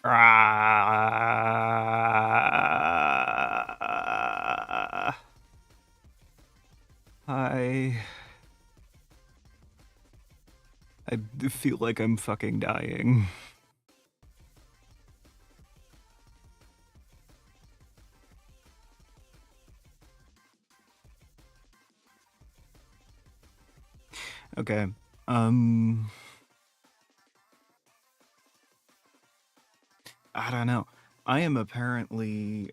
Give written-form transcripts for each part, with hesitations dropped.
Ah, I I feel like I'm fucking dying. Okay. Um I don't know. I am apparently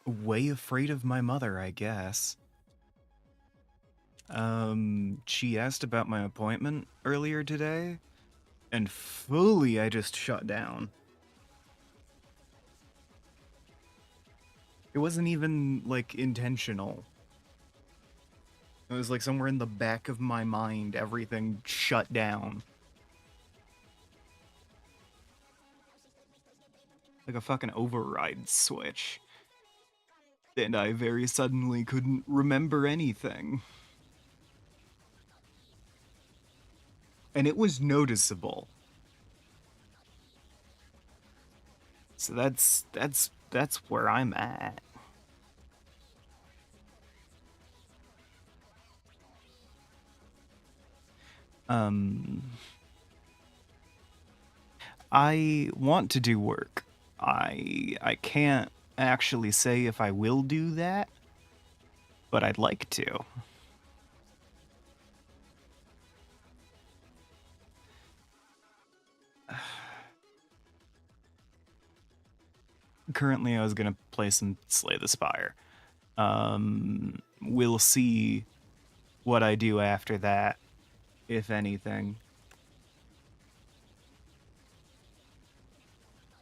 way afraid of my mother, I guess. She asked about my appointment earlier today, and fully I just shut down. It wasn't even like intentional. It was like somewhere in the back of my mind, everything shut down. Like a fucking override switch. And I very suddenly couldn't remember anything. And it was noticeable. So that's where I'm at. Um I want to do work. I can't actually say if I will do that, but I'd like to. Currently I was gonna play some Slay the Spire. We'll see what I do after that, if anything.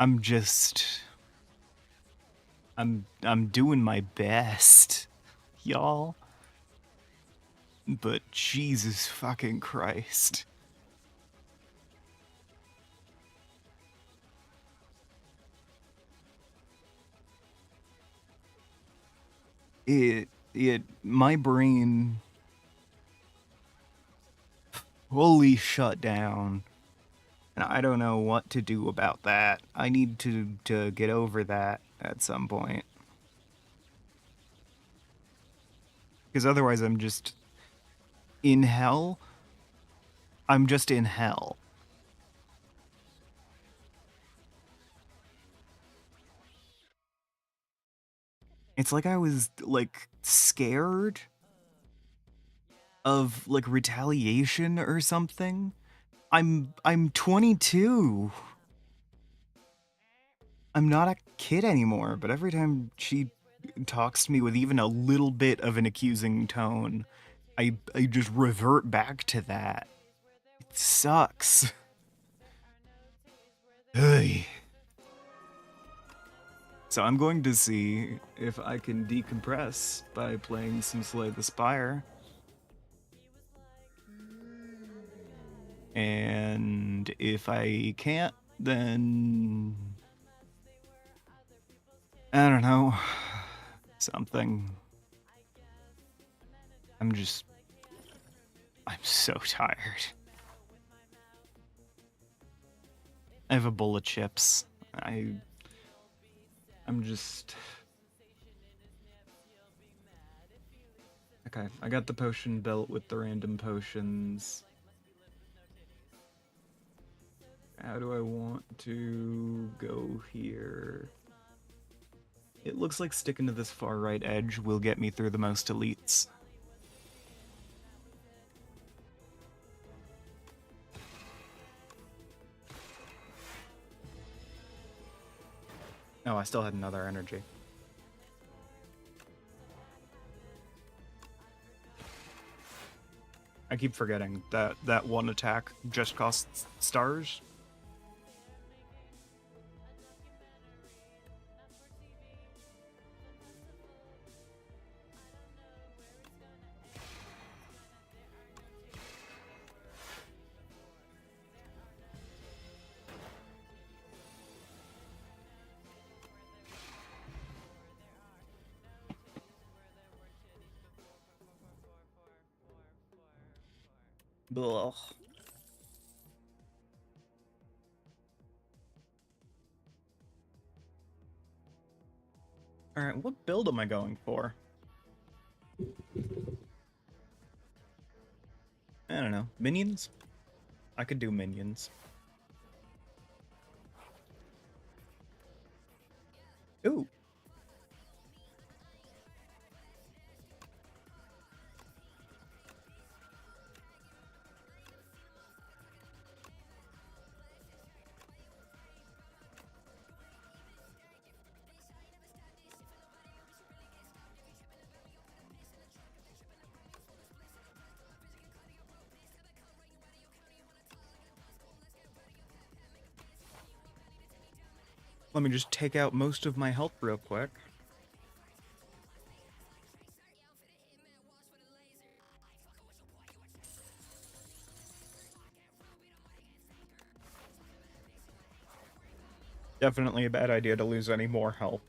I'm just I'm doing my best, y'all. But Jesus fucking Christ. It my brain fully shut down. And I don't know what to do about that. I need to get over that at some point. Because otherwise I'm just in hell. I'm just in hell. It's like I was like scared of like retaliation or something. I'm 22. I'm not a kid anymore, but every time she talks to me with even a little bit of an accusing tone, I just revert back to that. It sucks. Ugh. So I'm going to see if I can decompress by playing some Slay the Spire. And if I can't, then I don't know. Something. I'm so tired. I have a bowl of chips. I'm just okay. I got the potion belt with the random potions. How do I want to go here? It looks like sticking to this far right edge will get me through the most elites. Oh, I still had another energy. I keep forgetting that that one attack just costs stars. Ugh. Alright, what build am I going for? I don't know. Minions? I could do minions. Ooh. Let me just take out most of my health real quick. Definitely a bad idea to lose any more health.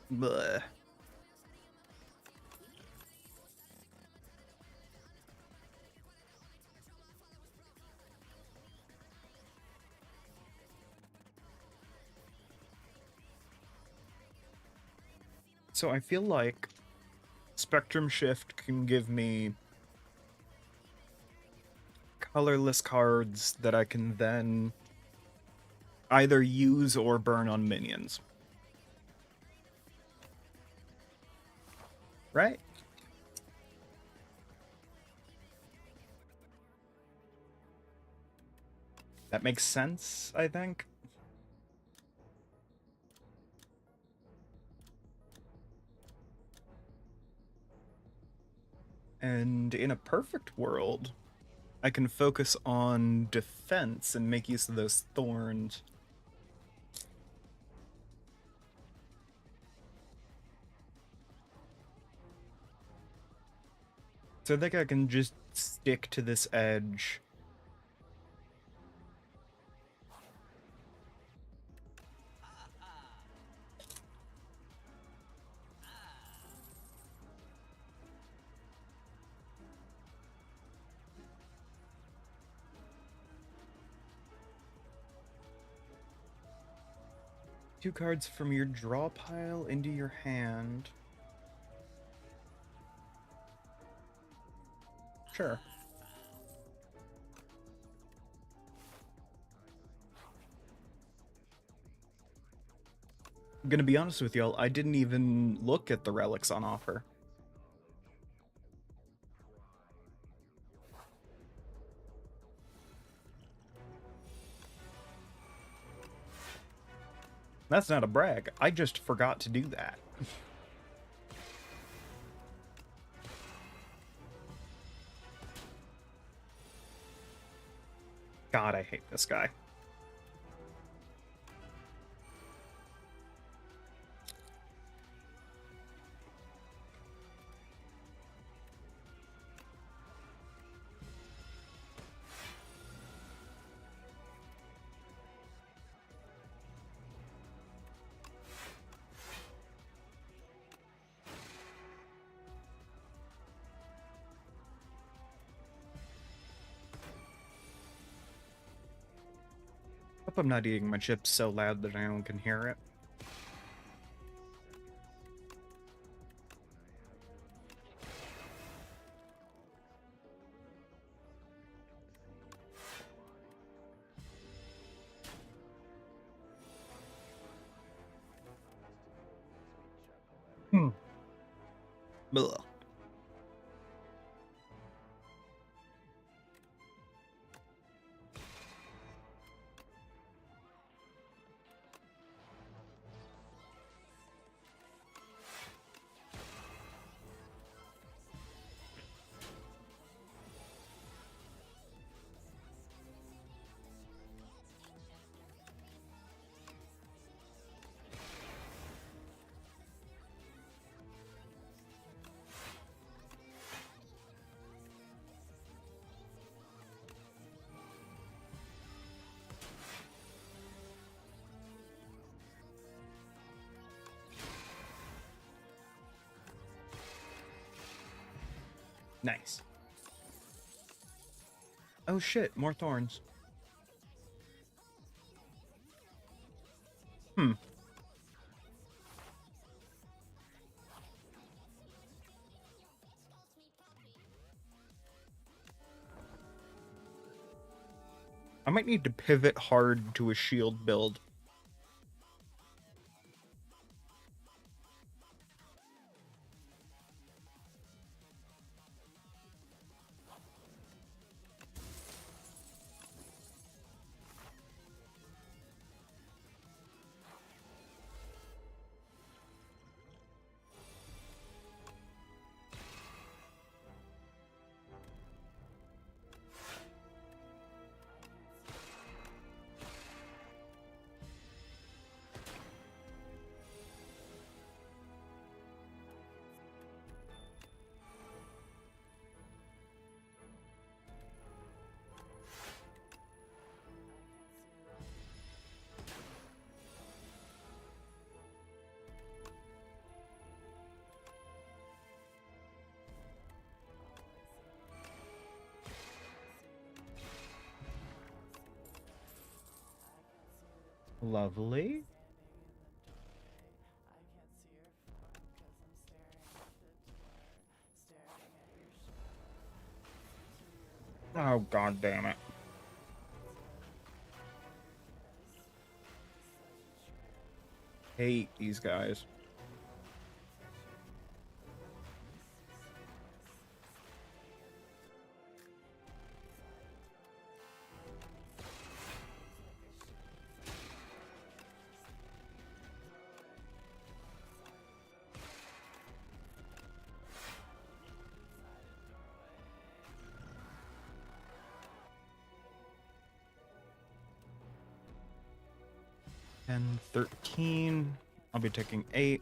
Bleh. So I feel like Spectrum Shift can give me colorless cards that I can then either use or burn on minions. Right? That makes sense, I think. And in a perfect world, I can focus on defense and make use of those thorns. So I think I can just stick to this edge. Two cards from your draw pile into your hand. Sure. I'm gonna be honest with y'all, I didn't even look at the relics on offer. That's not a brag. I just forgot to do that. God, I hate this guy. Hope I'm not eating my chips so loud that no one can hear it. Blah. Nice. Oh shit, more thorns. Hmm. I might need to pivot hard to a shield build. Lovely. Oh, god damn it. Hate these guys. And 13. I'll be taking 8.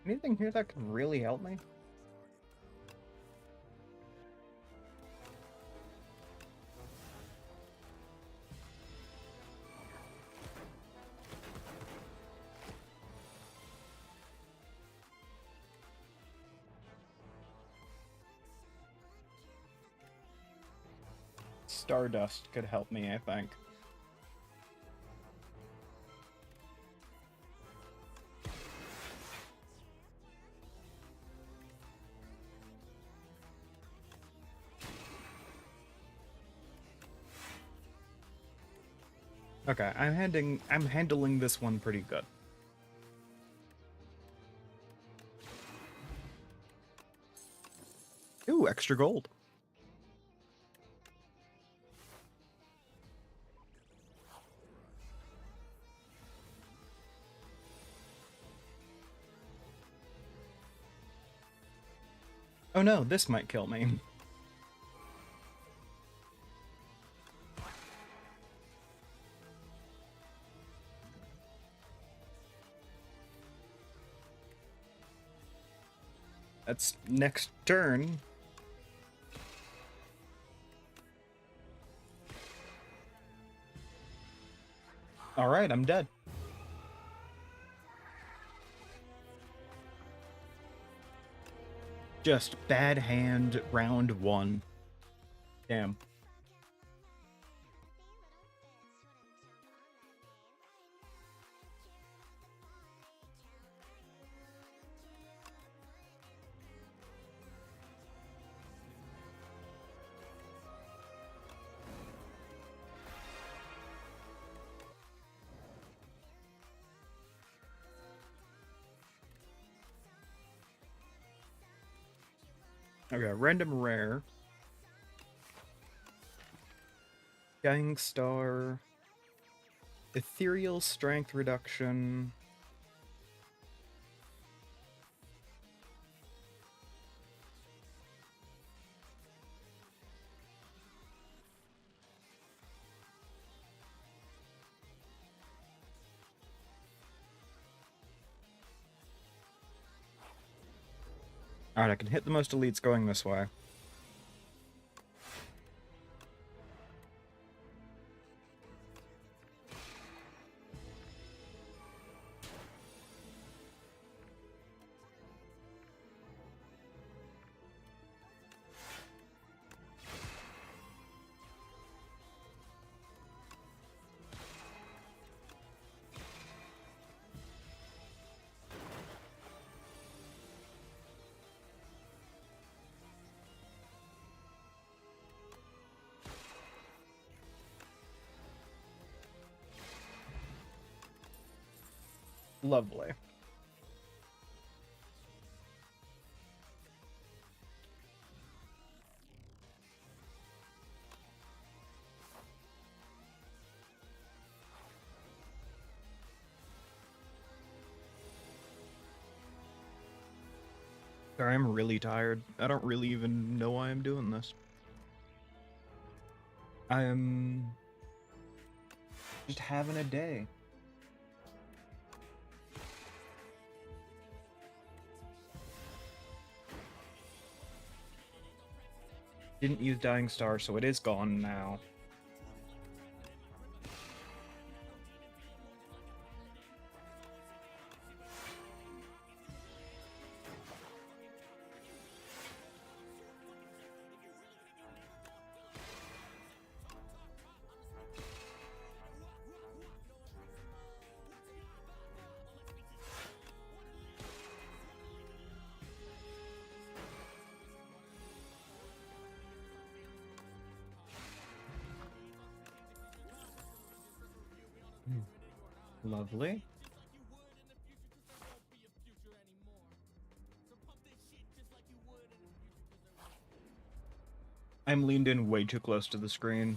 Anything here that can really help me? Stardust could help me, I think. Okay, I'm handling this one pretty good. Ooh, extra gold. Oh no, this might kill me. That's next turn. Alright, I'm dead. Just bad hand round 1. Damn. Okay, random rare. Gangstar. Ethereal strength reduction. Alright, I can hit the most elites going this way. Lovely. Sorry, I'm really tired. I don't really even know why I'm doing this. I'm just having a day. Didn't use Dying Star, so it is gone now. Lovely. I'm leaned in way too close to the screen.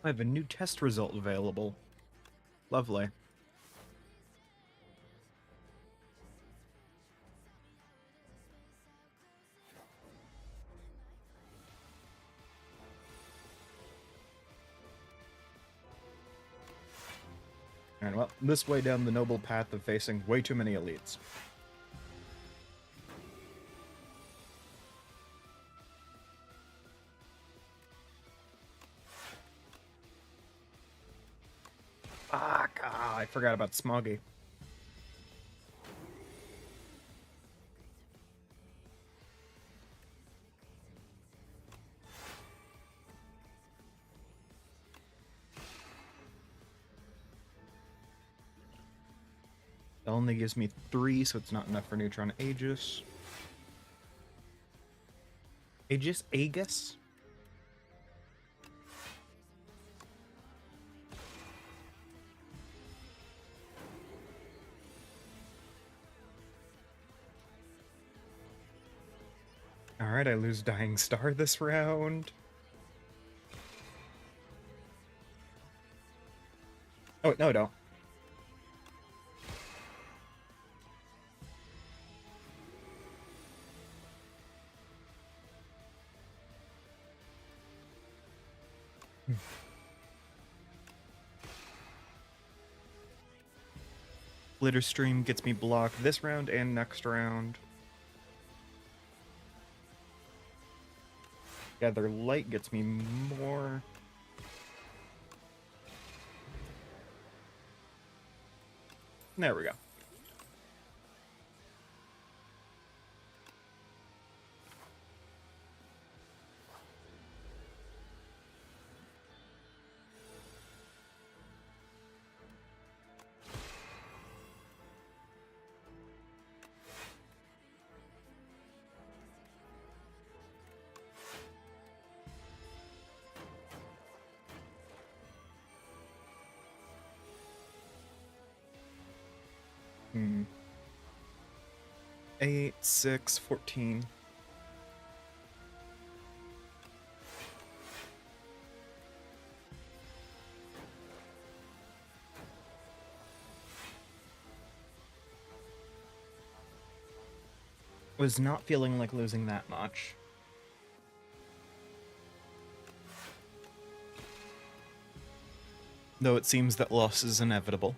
I have a new test result available. Lovely. Alright, well, this way down the noble path of facing way too many elites. Fuck! Ah, I forgot about Smoggy. It only gives me 3, so it's not enough for Neutron Aegis. Aegis? Aegis? Alright, I lose Dying Star this round. Oh, no, I don't. Glitter Stream gets me blocked this round and next round. Gather Light gets me more. There we go. Hmm. 8, 6, 14. Was not feeling like losing that much. Though it seems that loss is inevitable.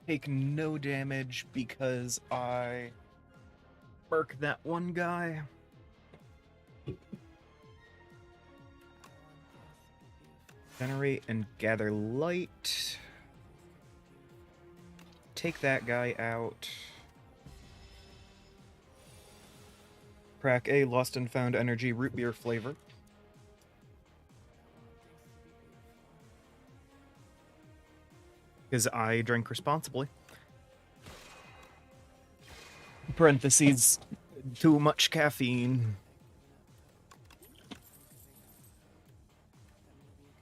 Take no damage because I mark that one guy. Generate and gather light. Take that guy out. Crack a lost and found energy root beer flavor. Because I drink responsibly. Parentheses, too much caffeine.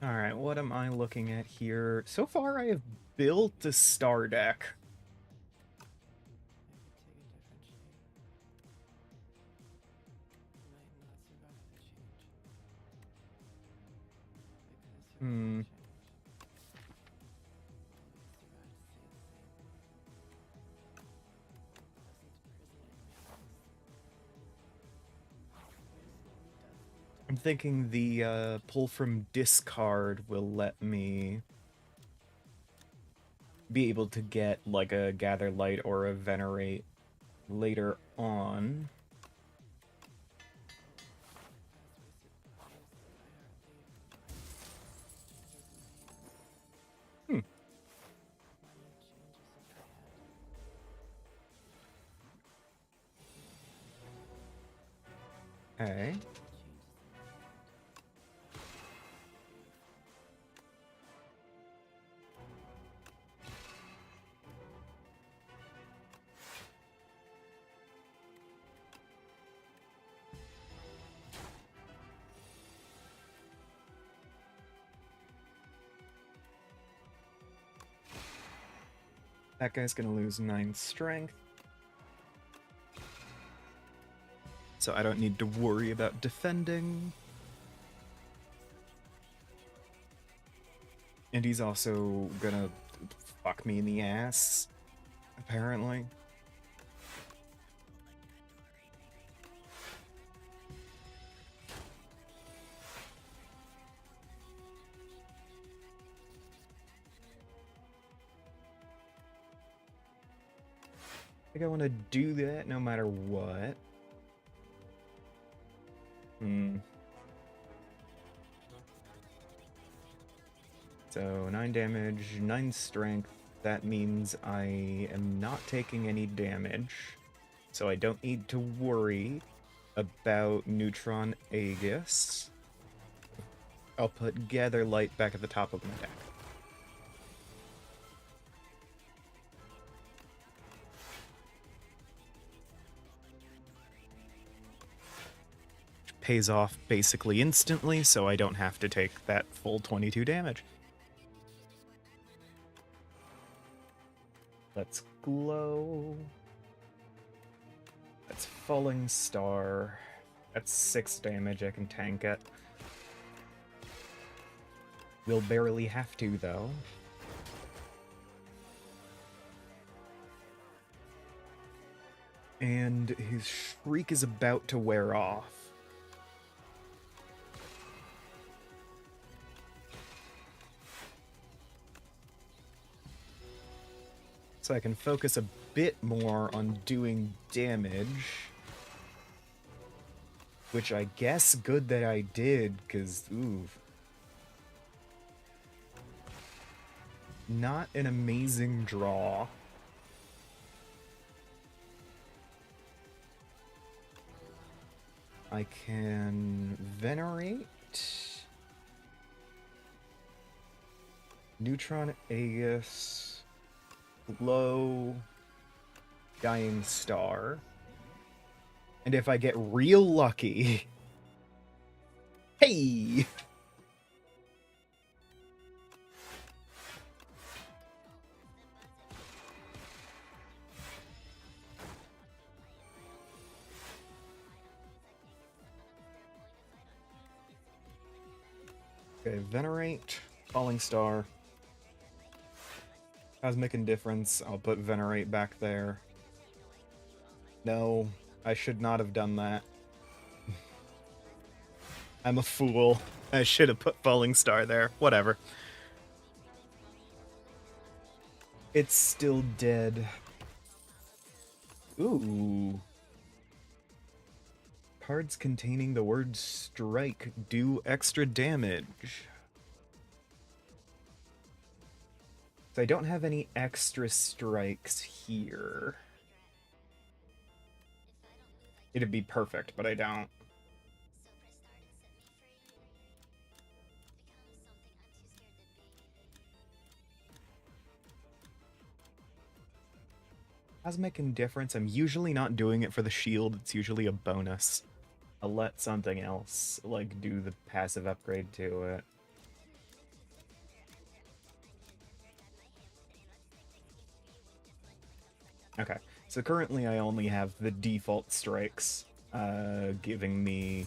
Alright, what am I looking at here? So far I have built a star deck. I'm thinking the pull from discard will let me be able to get like a Gather Light or a Venerate later on. Okay. That guy's gonna lose 9 strength. So I don't need to worry about defending. And he's also gonna fuck me in the ass, apparently. I think I want to do that no matter what. So 9 damage, 9 strength. That means I am not taking any damage. So I don't need to worry about Neutron Aegis. I'll put Gather Light back at the top of my deck. Pays off basically instantly, so I don't have to take that full 22 damage. Let's glow. That's Falling Star. That's 6 damage, I can tank it. We'll barely have to, though. And his shriek is about to wear off. So I can focus a bit more on doing damage. Which I guess good that I did, because, ooh. Not an amazing draw. I can venerate. Neutron Aegis. Glow. Dying Star. And if I get real lucky... Hey! Okay, Venerate, Falling Star. Cosmic Indifference, I'll put Venerate back there. No, I should not have done that. I'm a fool. I should have put Falling Star there. Whatever. It's still dead. Ooh. Cards containing the word strike do extra damage. So I don't have any extra strikes here. It'd be perfect, but I don't. Cosmic Indifference, I'm usually not doing it for the shield, it's usually a bonus. I'll let something else, like, do the passive upgrade to it. Okay, so currently I only have the default strikes, giving me...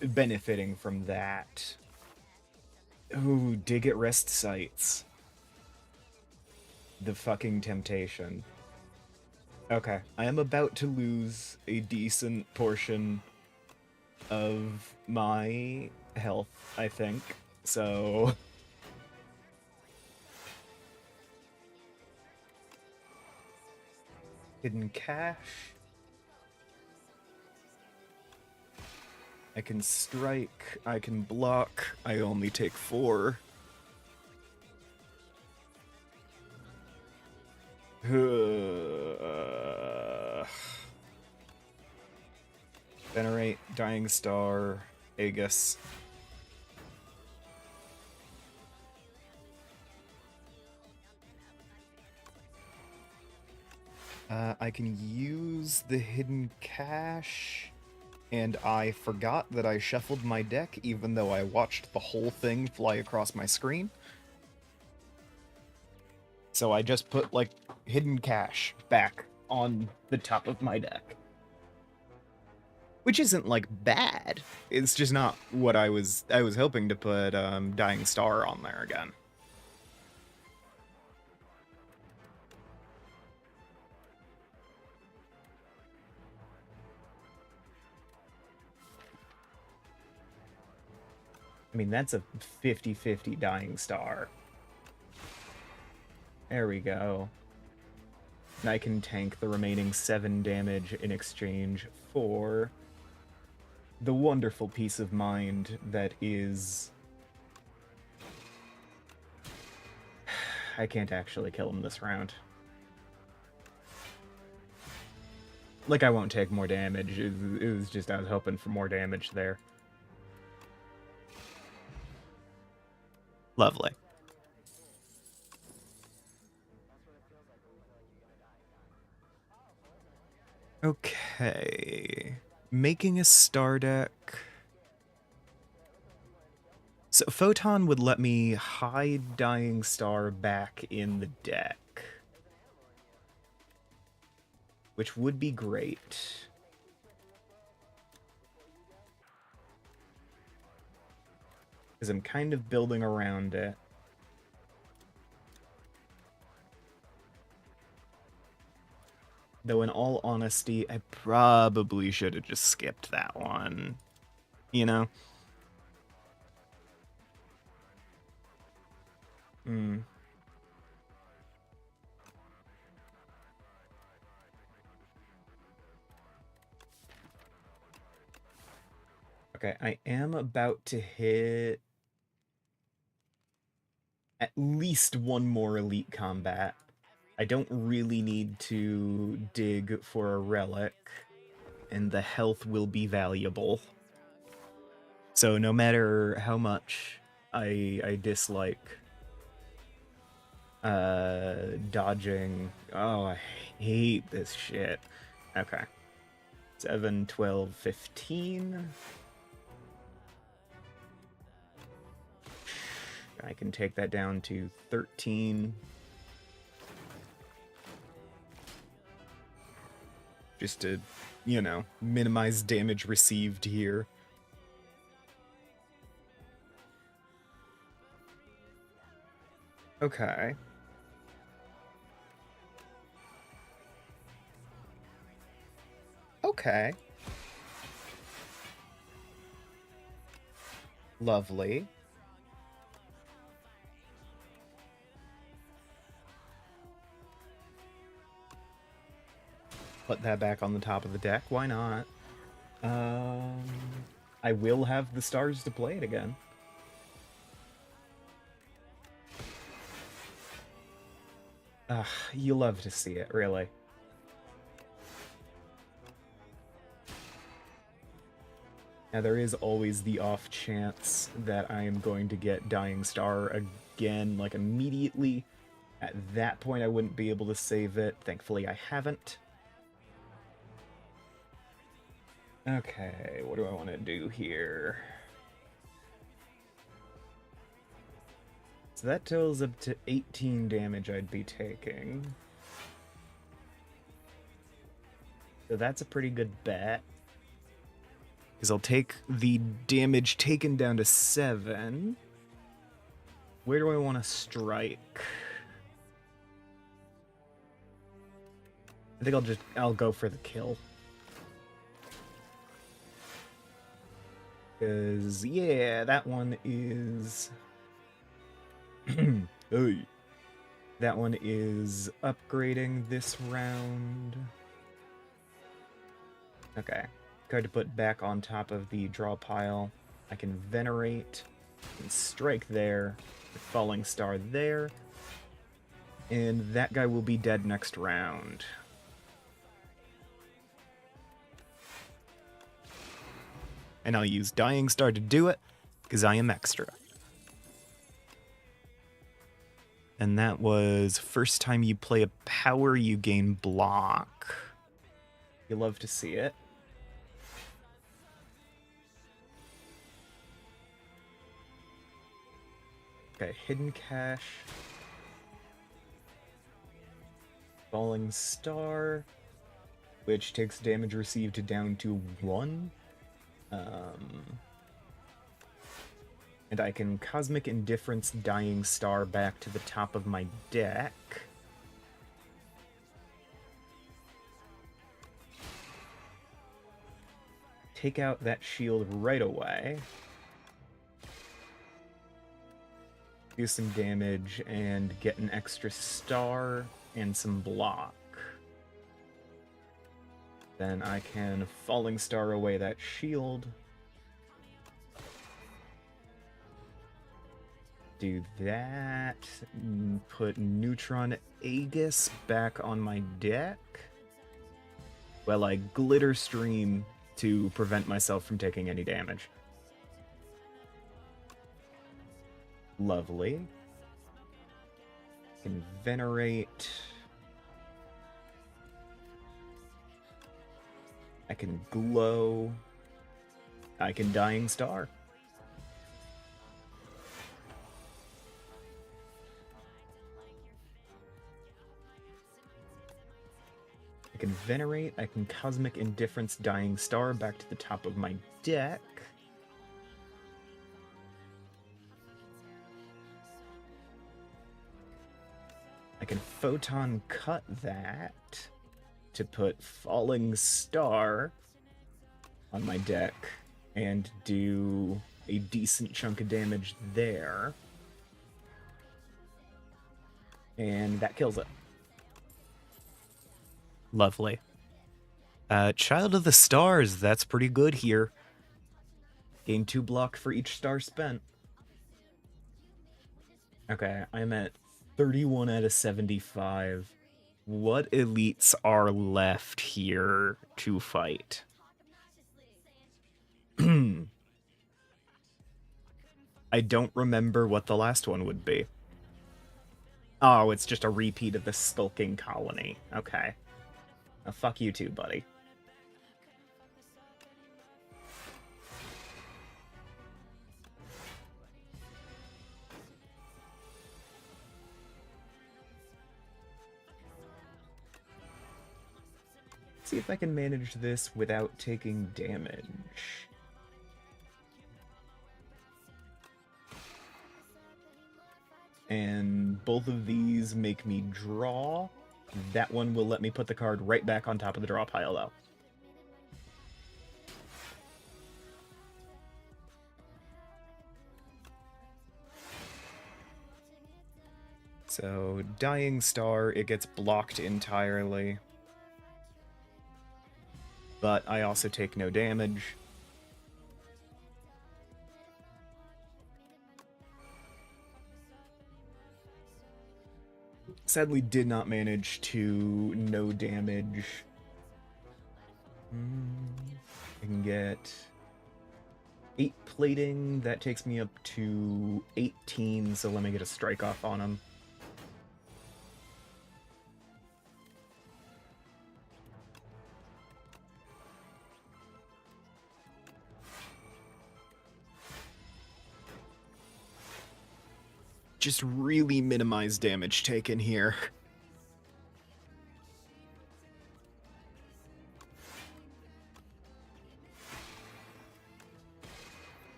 benefiting from that. Ooh, dig at rest sites. The fucking temptation. Okay, I am about to lose a decent portion of my health, I think. So... Hidden Cache. I can strike, I can block, I only take 4. Venerate, Dying Star, Aegis. I can use the Hidden Cache, and I forgot that I shuffled my deck even though I watched the whole thing fly across my screen. So I just put, like, Hidden Cache back on the top of my deck. Which isn't, like, bad. It's just not what I was hoping to put Dying Star on there again. I mean, that's a 50-50 Dying Star. There we go. And I can tank the remaining 7 damage in exchange for the wonderful peace of mind that is... I can't actually kill him this round. Like, I won't take more damage. It was just I was hoping for more damage there. Lovely. Okay. Making a star deck. So Photon would let me hide Dying Star back in the deck. Which would be great. Because I'm kind of building around it. Though in all honesty, I probably should have just skipped that one. You know? Hmm. Okay, I am about to hit at least one more elite combat. I don't really need to dig for a relic, and the health will be valuable. So no matter how much I dislike dodging, oh, I hate this shit. Okay. 7, 12, 15. I can take that down to 13. Just to, you know, minimize damage received here. Okay. Okay. Lovely. Put that back on the top of the deck. Why not? I will have the stars to play it again. You love to see it, really. Now, there is always the off chance that I am going to get Dying Star again, like, immediately. At that point, I wouldn't be able to save it. Thankfully, I haven't. Okay, what do I want to do here? So that totals up to 18 damage I'd be taking. So that's a pretty good bet. Because I'll take the damage taken down to 7. Where do I want to strike? I think I'll go for the kill. Because, yeah, that one is... Hey. That one is upgrading this round. Okay. Card to put back on top of the draw pile. I can Venerate and strike there. The Falling Star there. And that guy will be dead next round. And I'll use Dying Star to do it, because I am extra. And that was first time you play a power, you gain block. You love to see it. Okay, Hidden Cache. Falling Star, which takes damage received down to 1. And I can Cosmic Indifference Dying Star back to the top of my deck. Take out that shield right away. Do some damage and get an extra star and some block. Then I can Falling Star away that shield. Do that. Put Neutron Aegis back on my deck. Well, I Glitter Stream to prevent myself from taking any damage. Lovely. Can Venerate. I can Glow. I can Dying Star. I can Venerate. I can Cosmic Indifference Dying Star back to the top of my deck. I can Photon Cut that. to put Falling Star on my deck and do a decent chunk of damage there. And that kills it. Lovely. Child of the Stars, that's pretty good here. Gain 2 block for each star spent. Okay, I'm at 31 out of 75. What elites are left here to fight? I don't remember what the last one would be. Oh, it's just a repeat of the Skulking Colony. Okay. Now, fuck you too, buddy. See if I can manage this without taking damage. And both of these make me draw. That one will let me put the card right back on top of the draw pile, though. So, Dying Star, it gets blocked entirely. But I also take no damage. Sadly, did not manage to no damage. I can get 8 plating. That takes me up to 18, so let me get a strike off on him. Just really minimize damage taken here.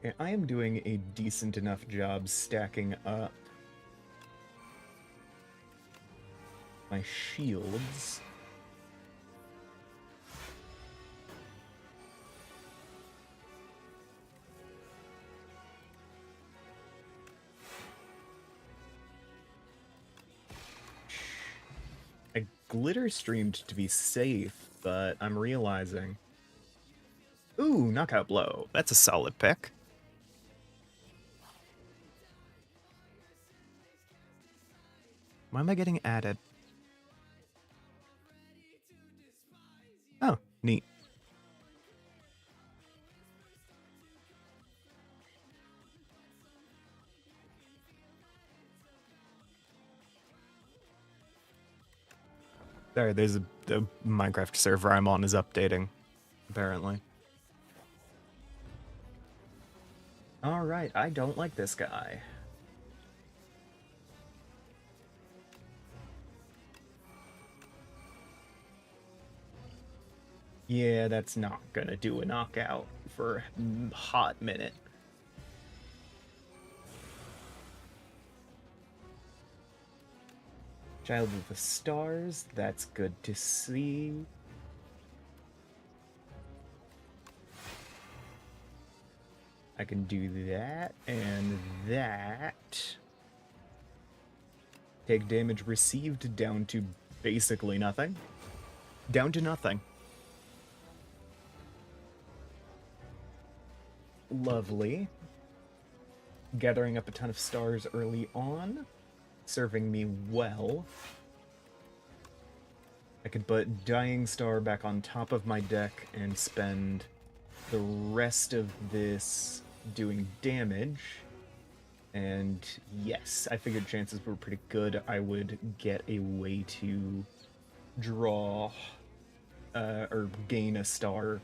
Okay, I am doing a decent enough job stacking up my shields. I glitter streamed to be safe, but I'm realizing... Ooh, knockout blow. That's a solid pick. Why am I getting added? Oh, neat. Sorry, there's a Minecraft server I'm on is updating, apparently. Alright, I don't like this guy. Yeah, that's not gonna do a knockout for a hot minute. Child of the Stars, that's good to see. I can do that and that. Take damage received down to basically nothing. Down to nothing. Lovely. Gathering up a ton of stars early on, serving me well. I could put Dying Star back on top of my deck and spend the rest of this doing damage. And yes, I figured chances were pretty good I would get a way to draw or gain a star.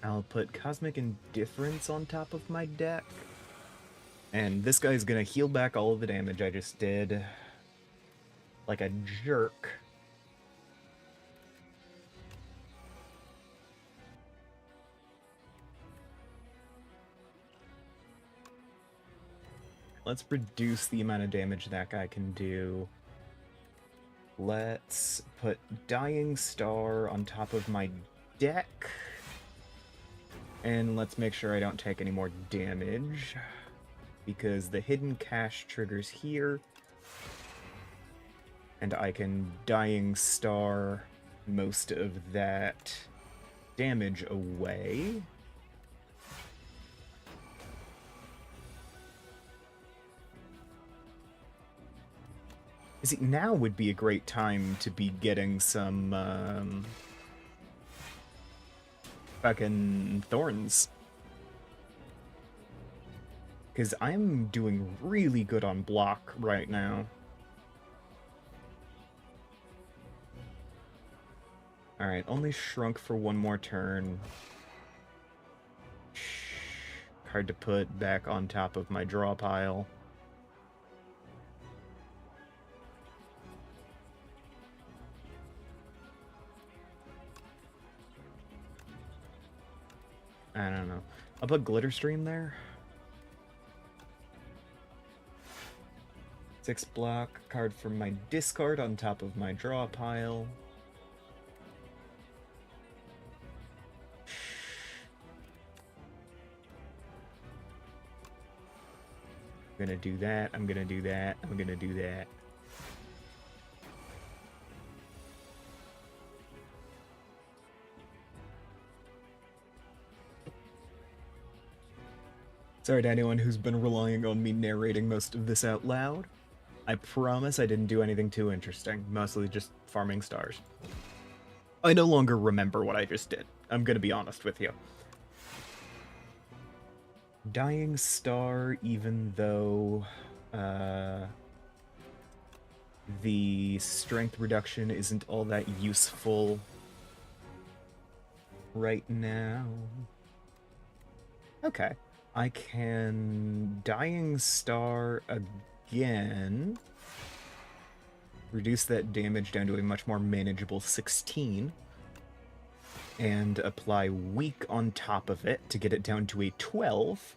I'll put Cosmic Indifference on top of my deck. And this guy's gonna heal back all of the damage I just did. Like a jerk. let's reduce the amount of damage that guy can do. Let's put Dying Star on top of my deck. And let's make sure I don't take any more damage, because the hidden cache triggers here, and I can Dying Star most of that damage away. See, now would be a great time to be getting some fucking thorns. Because I'm doing really good on block right now. Alright, only shrunk for one more turn. Hard to put back on top of my draw pile. I don't know. I'll put Glitter Stream there. 6 block, card from my discard on top of my draw pile. I'm gonna do that, I'm gonna do that, I'm gonna do that. Sorry to anyone who's been relying on me narrating most of this out loud. I promise I didn't do anything too interesting, mostly just farming stars. I no longer remember what I just did, I'm gonna be honest with you. Dying Star, even though the strength reduction isn't all that useful right now. Okay. I can Dying Star again. Reduce that damage down to a much more manageable 16. And apply Weak on top of it to get it down to a 12.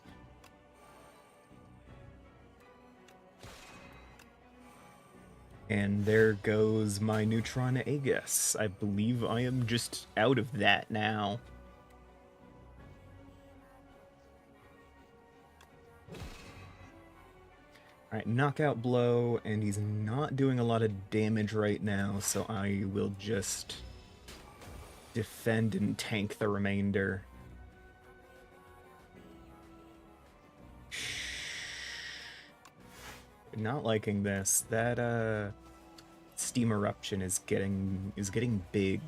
And there goes my Neutron Aegis. I believe I am just out of that now. Alright, Knockout Blow, and he's not doing a lot of damage right now, so I will just defend and tank the remainder. Not liking this. That Steam Eruption is getting big.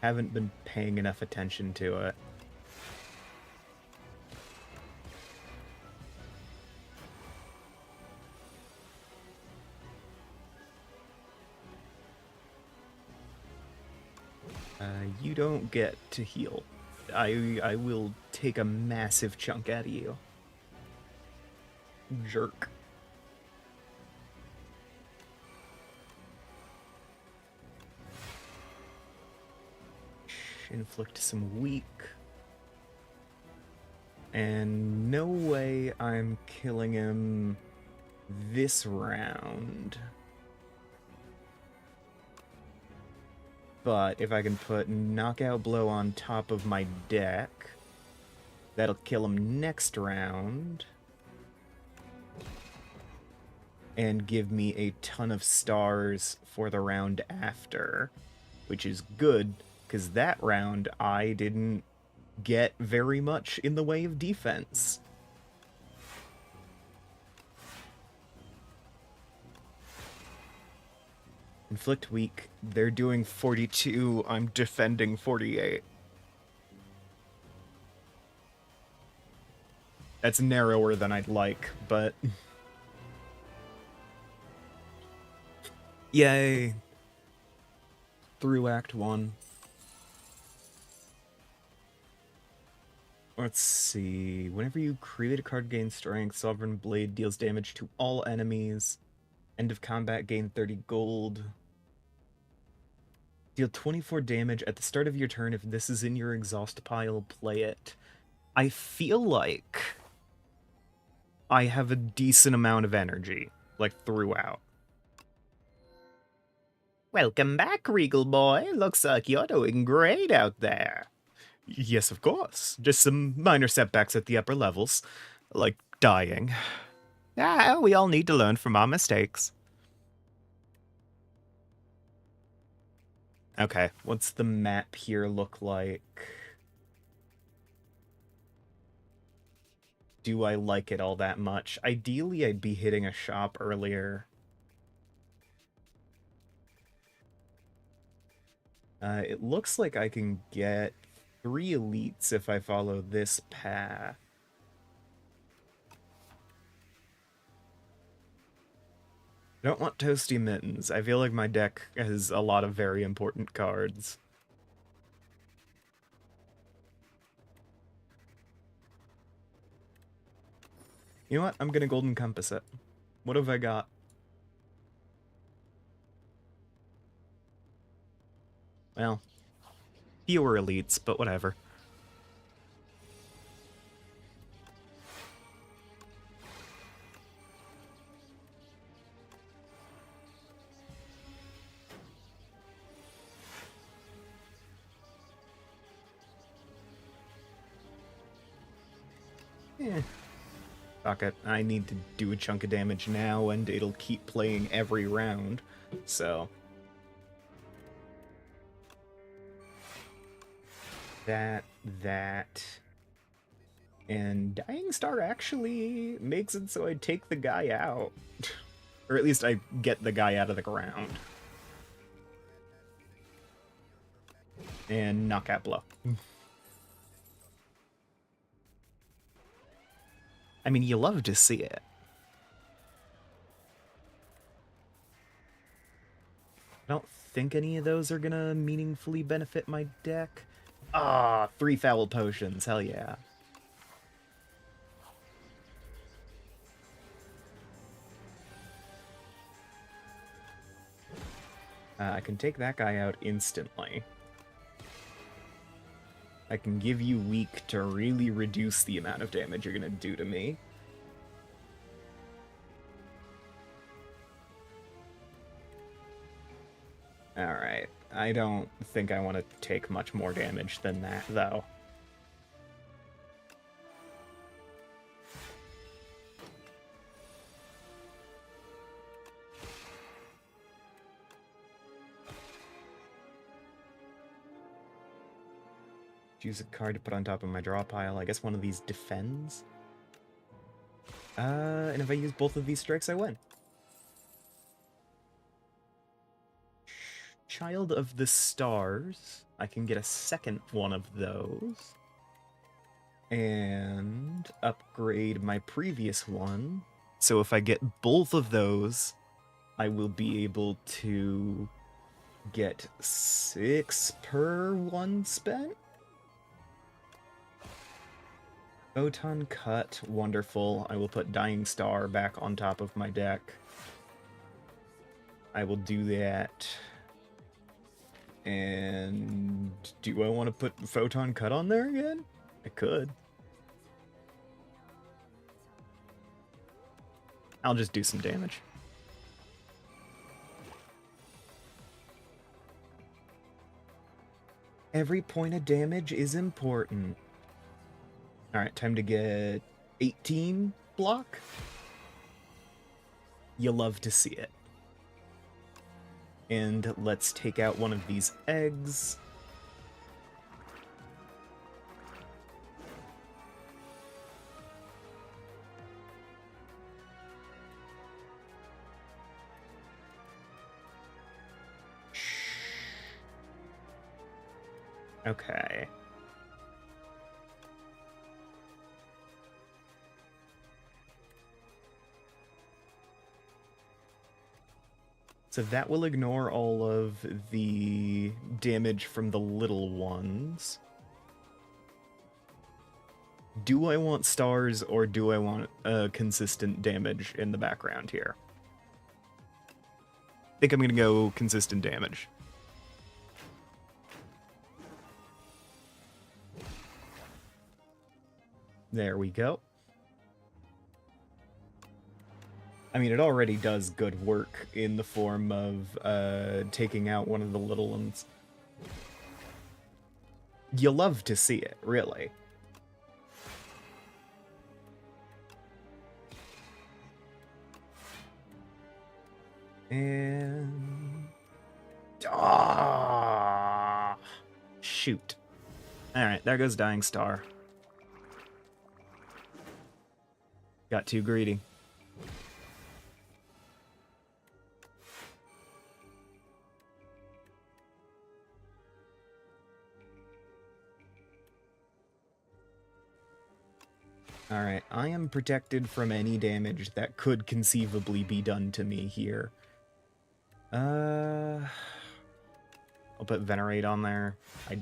Haven't been paying enough attention to it. You don't get to heal. I will take a massive chunk out of you. Jerk. Inflict some weak. And no way I'm killing him this round. But if I can put Knockout Blow on top of my deck, that'll kill him next round. And give me a ton of stars for the round after, which is good, because that round I didn't get very much in the way of defense. Inflict weak. They're doing 42. I'm defending 48. That's narrower than I'd like, but... Yay! Through Act 1. Let's see. Whenever you create a card, gain strength. Sovereign Blade deals damage to all enemies. End of combat, gain 30 gold. Deal 24 damage at the start of your turn. If this is in your exhaust pile, play it. I feel like I have a decent amount of energy, like, throughout. Welcome back, Regal Boy. Looks like you're doing great out there. Yes, of course. Just some minor setbacks at the upper levels, like dying. Ah, we all need to learn from our mistakes. Okay, what's the map here look like? Do I like it all that much? Ideally, I'd be hitting a shop earlier. It looks like I can get 3 elites if I follow this path. I don't want Toasty Mittens. I feel like my deck has a lot of very important cards. You know what? I'm gonna Golden Compass it. What have I got? Well, fewer elites, but whatever. Eh. Fuck it. I need to do a chunk of damage now, and it'll keep playing every round, so... That... And Dying Star actually makes it so I take the guy out. Or at least I get the guy out of the ground. And knockout blow. I mean, you love to see it. I don't think any of those are gonna meaningfully benefit my deck. Ah, 3 foul potions, hell yeah. I can take that guy out instantly. I can give you weak to really reduce the amount of damage you're gonna do to me. Alright, I don't think I want to take much more damage than that, though. Choose a card to put on top of my draw pile. I guess one of these defends. And if I use both of these strikes, I win. Child of the Stars. I can get a second one of those. And upgrade my previous one. So if I get both of those, I will be able to get 6 per one spent. Photon Cut, wonderful. I will put Dying Star back on top of my deck. I will do that. And do I want to put Photon Cut on there again? I could. I'll just do some damage. Every point of damage is important. Alright, time to get 18 block. You love to see it. And let's take out one of these eggs. Okay. So that will ignore all of the damage from the little ones. Do I want stars or do I want consistent damage in the background here? I think I'm going to go consistent damage. There we go. I mean, it already does good work in the form of taking out one of the little ones. You love to see it, really. And... Ah! Shoot. Alright, there goes Dying Star. Got too greedy. Alright, I am protected from any damage that could conceivably be done to me here. I'll put Venerate on there. I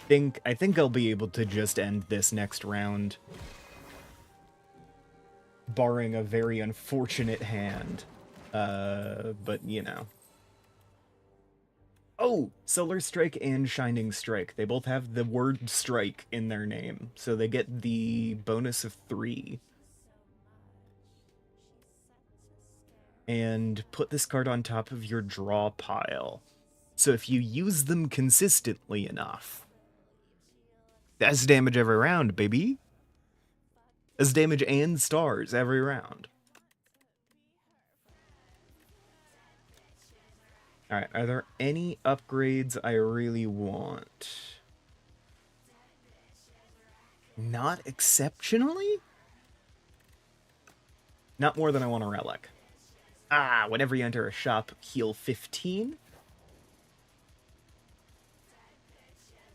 think I'll be able to just end this next round. Barring a very unfortunate hand. But, you know. Oh! Solar Strike and Shining Strike. They both have the word strike in their name, so they get the bonus of 3. And put this card on top of your draw pile. So if you use them consistently enough, that's damage every round, baby. That's damage and stars every round. Alright, are there any upgrades I really want? Not exceptionally? Not more than I want a relic. Ah, whenever you enter a shop, heal 15.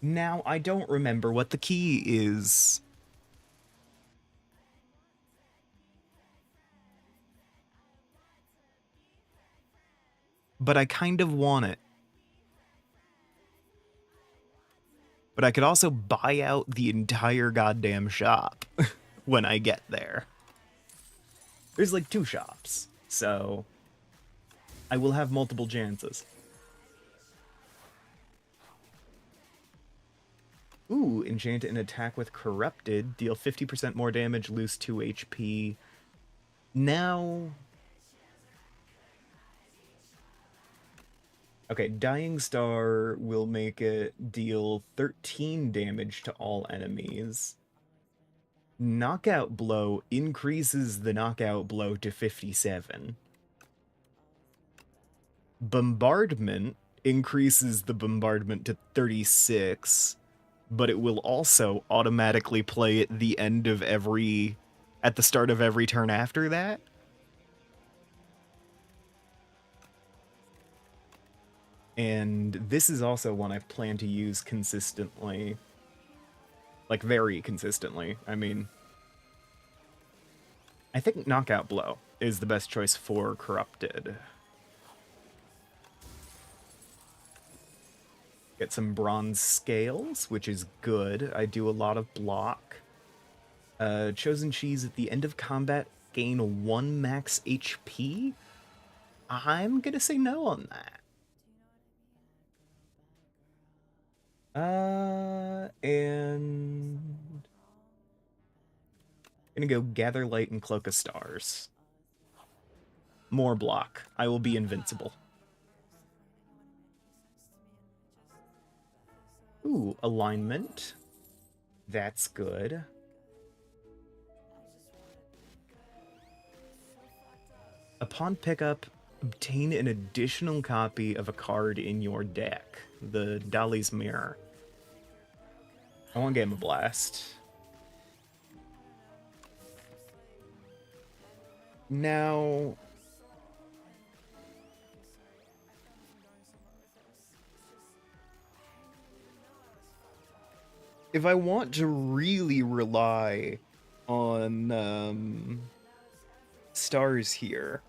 Now, I don't remember what the key is. But I kind of want it. But I could also buy out the entire goddamn shop when I get there. There's like 2 shops, so I will have multiple chances. Ooh, enchant an attack with Corrupted, deal 50% more damage, lose 2 HP. Now... Okay, Dying Star will make it deal 13 damage to all enemies. Knockout Blow increases the knockout blow to 57. Bombardment increases the bombardment to 36, but it will also automatically play at the end of at the start of every turn after that. And this is also one I plan to use consistently. Like, very consistently. I mean, I think Knockout Blow is the best choice for Corrupted. Get some Bronze Scales, which is good. I do a lot of block. Chosen Cheese at the end of combat, gain 1 max HP? I'm gonna say no on that. And... I'm gonna go Gather Light and Cloak of Stars. More block. I will be invincible. Ooh, alignment. That's good. Upon pickup, obtain an additional copy of a card in your deck. The Dolly's Mirror. I want Gamma Blast. Now... if I want to really rely on stars here,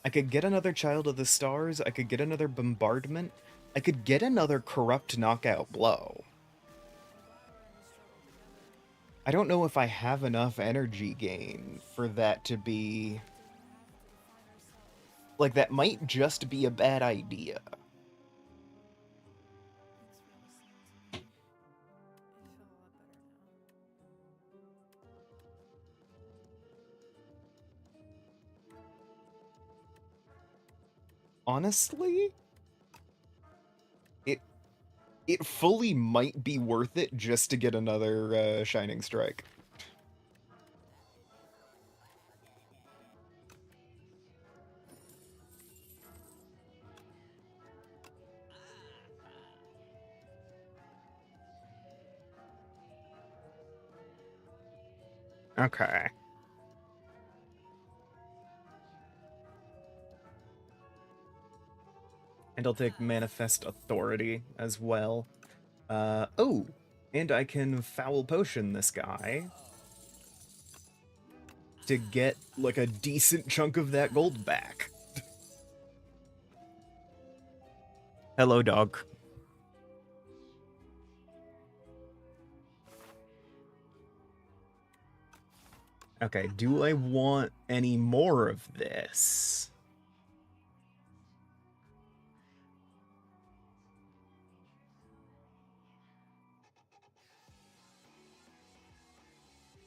I could get another Child of the Stars, I could get another Bombardment, I could get another Corrupt Knockout Blow. I don't know if I have enough energy gain for that to be... like, that might just be a bad idea. honestly, it it fully might be worth it just to get another Shining Strike. Okay. And I'll take Manifest Authority as well. Oh, and I can Foul Potion this guy to get, like, a decent chunk of that gold back. Hello, dog. Okay, do I want any more of this?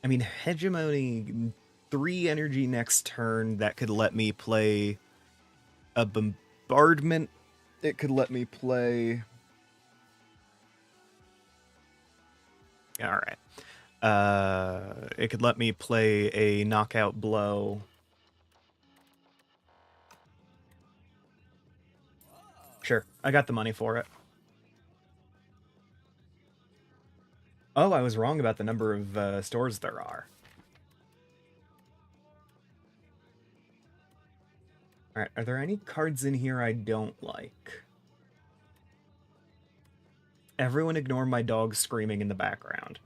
I mean, Hegemony, 3 energy next turn, that could let me play a Bombardment. It could let me play... Alright. It could let me play a Knockout Blow. Sure, I got the money for it. Oh, I was wrong about the number of stores there are. Alright, are there any cards in here I don't like? Everyone ignore my dog screaming in the background.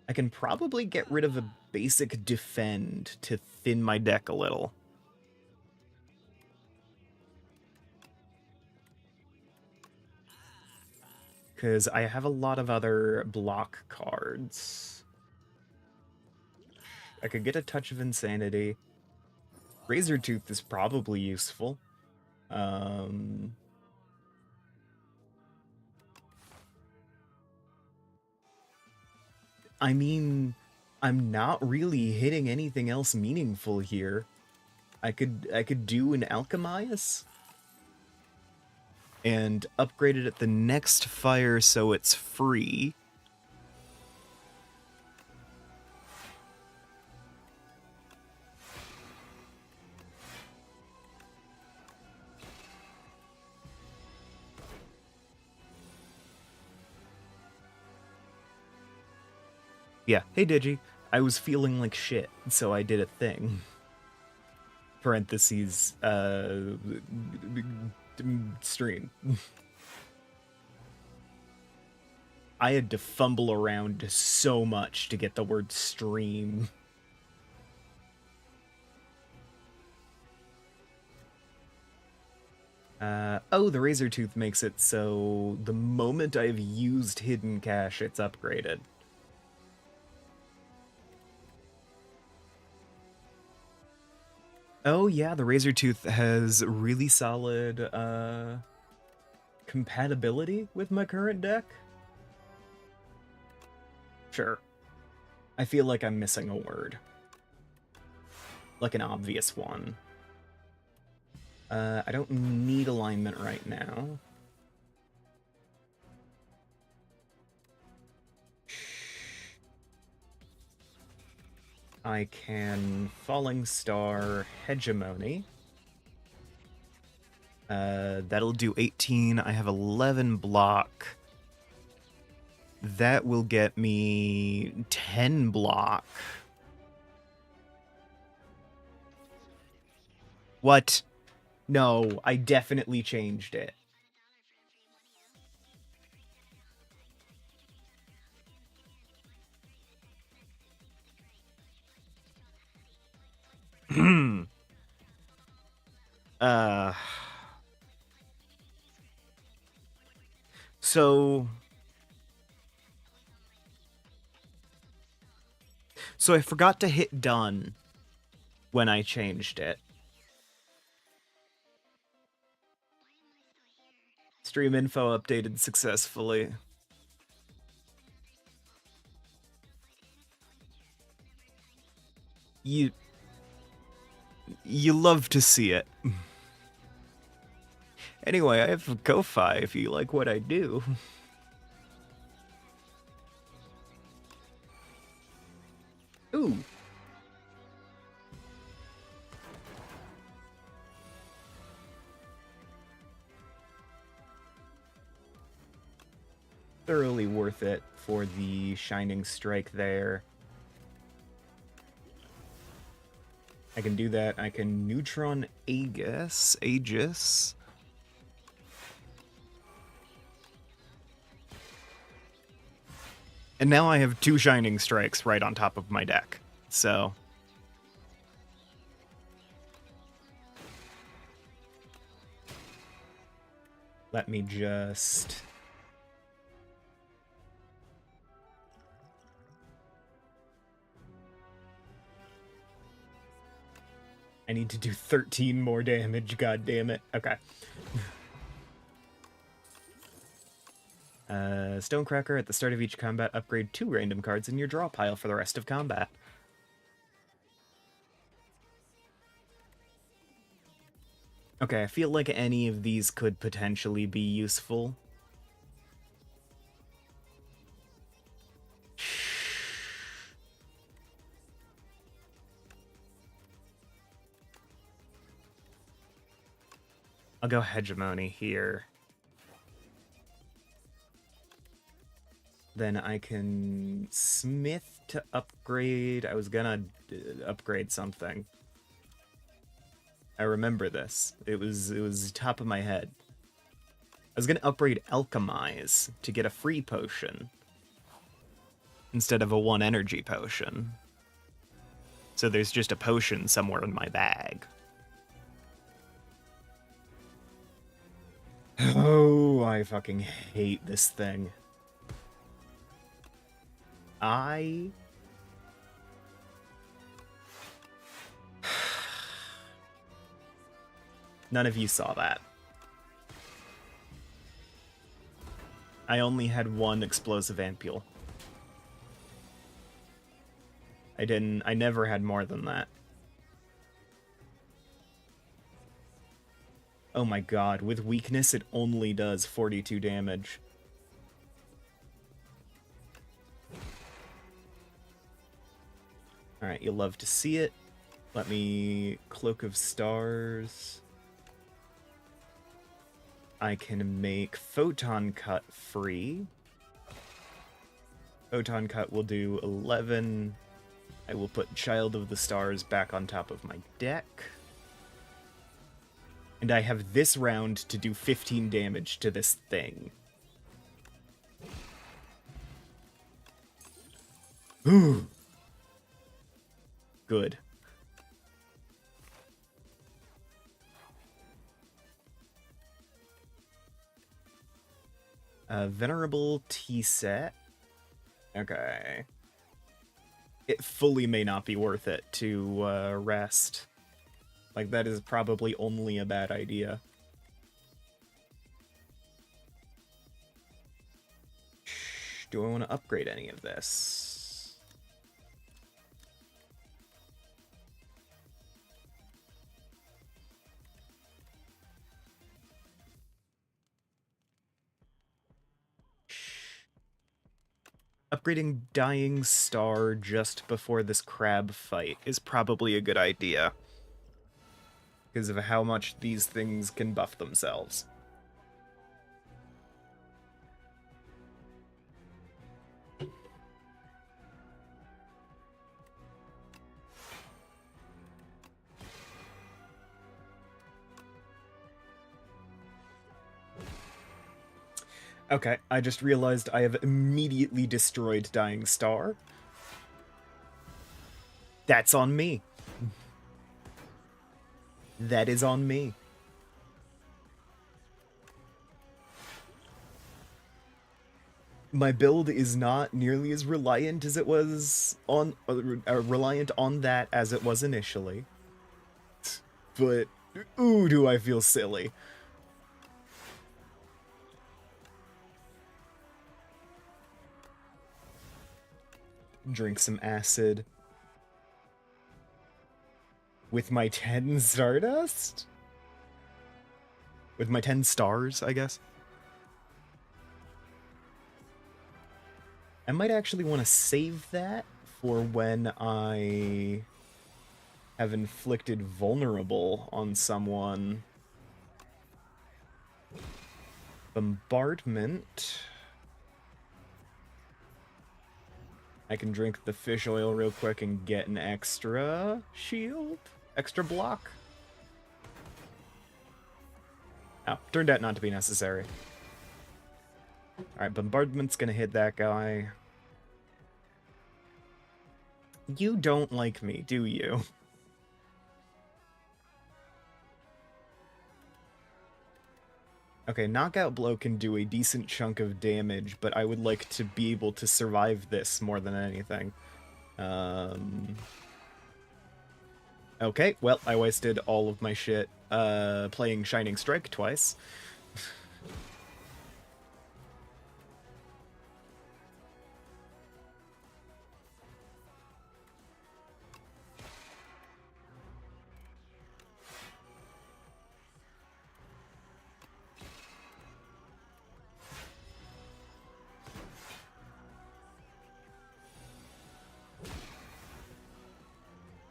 I can probably get rid of a basic defend to thin my deck a little. Because I have a lot of other block cards. I could get a Touch of Insanity. Razor Tooth is probably useful. I mean, I'm not really hitting anything else meaningful here. I could do an Alchemize and upgrade it at the next fire so it's free. Yeah, hey Digi, I was feeling like shit, so I did a thing. Parentheses, stream. I had to fumble around so much to get the word stream. Oh, the Razor Tooth makes it so the moment I've used Hidden Cache, it's upgraded. Oh yeah, the Razor Tooth has really solid compatibility with my current deck. Sure. I feel like I'm missing a word. Like an obvious one. I don't need alignment right now. I can Falling Star Hegemony. That'll do 18. I have 11 block. That will get me 10 block. What? No, I definitely changed it. uh... So... So I forgot to hit done when I changed it. Stream info updated successfully. You love to see it. Anyway, I have kofi if you like what I do. Ooh. Thoroughly worth it for the Shining Strike there. I can do that. I can Neutron Aegis. And now I have 2 Shining Strikes right on top of my deck. So... let me just... I need to do 13 more damage, god damn it. Okay. Stonecracker, at the start of each combat, upgrade 2 random cards in your draw pile for the rest of combat. Okay, I feel like any of these could potentially be useful. I'll go Hegemony here. Then I can Smith to upgrade. I was gonna upgrade something. I remember this. It was top of my head. I was gonna upgrade Alchemize to get a free potion instead of a 1 energy potion. So there's just a potion somewhere in my bag. Oh, I fucking hate this thing. None of you saw that. I only had 1 explosive ampule. I never had more than that. Oh my god, with weakness it only does 42 damage. Alright, you'll love to see it. Let me Cloak of Stars. I can make Photon Cut free. Photon Cut will do 11. I will put Child of the Stars back on top of my deck. And I have this round to do 15 damage to this thing. Ooh. Good. Venerable T-Set. Okay. It fully may not be worth it to rest. Like, that is probably only a bad idea. Do I want to upgrade any of this? Upgrading Dying Star just before this crab fight is probably a good idea. Because of how much these things can buff themselves. Okay, I just realized I have immediately destroyed Dying Star. That's on me. That is on me. My build is not nearly as reliant as it was on reliant on that as it was initially. But ooh, do I feel silly. Drink some acid. With my 10 Stardust? With my 10 stars, I guess. I might actually want to save that for when I have inflicted vulnerable on someone. Bombardment. I can drink the fish oil real quick and get an extra shield? Extra block? Oh, turned out not to be necessary. Alright, bombardment's gonna hit that guy. You don't like me, do you? Okay, knockout blow can do a decent chunk of damage, but I would like to be able to survive this more than anything. Okay, well, I wasted all of my shit playing Shining Strike twice.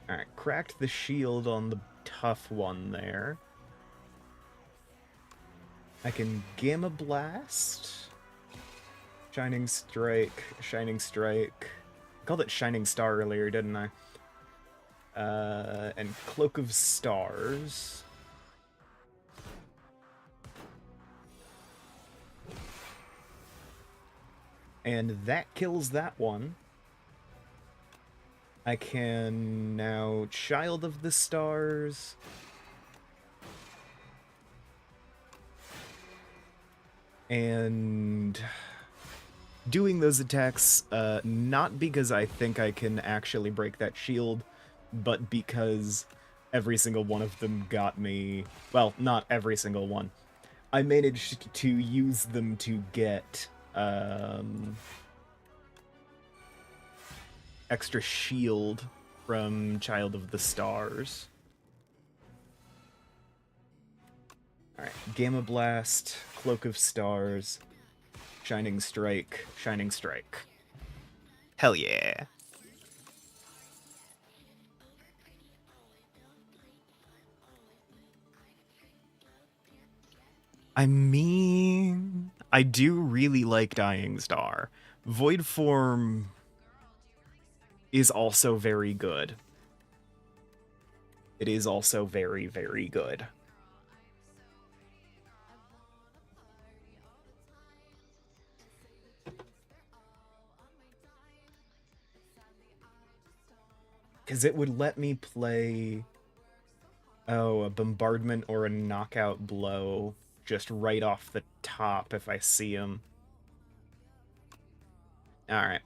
Alright, cracked the shield on the tough one there. I can Gamma Blast. Shining Strike, Shining Strike. I called it Shining Star earlier, didn't I? And Cloak of Stars. And that kills that one. I can now Child of the Stars. And doing those attacks, not because I think I can actually break that shield, but because every single one of them got me... Well, not every single one. I managed to use them to get extra shield from Child of the Stars. Alright, Gamma Blast, Cloak of Stars, Shining Strike, Shining Strike. Hell yeah. I mean, I do really like Dying Star. Void Form is also very good. It is also very, very good. Because it would let me play, a bombardment or a knockout blow just right off the top if I see him. Alright.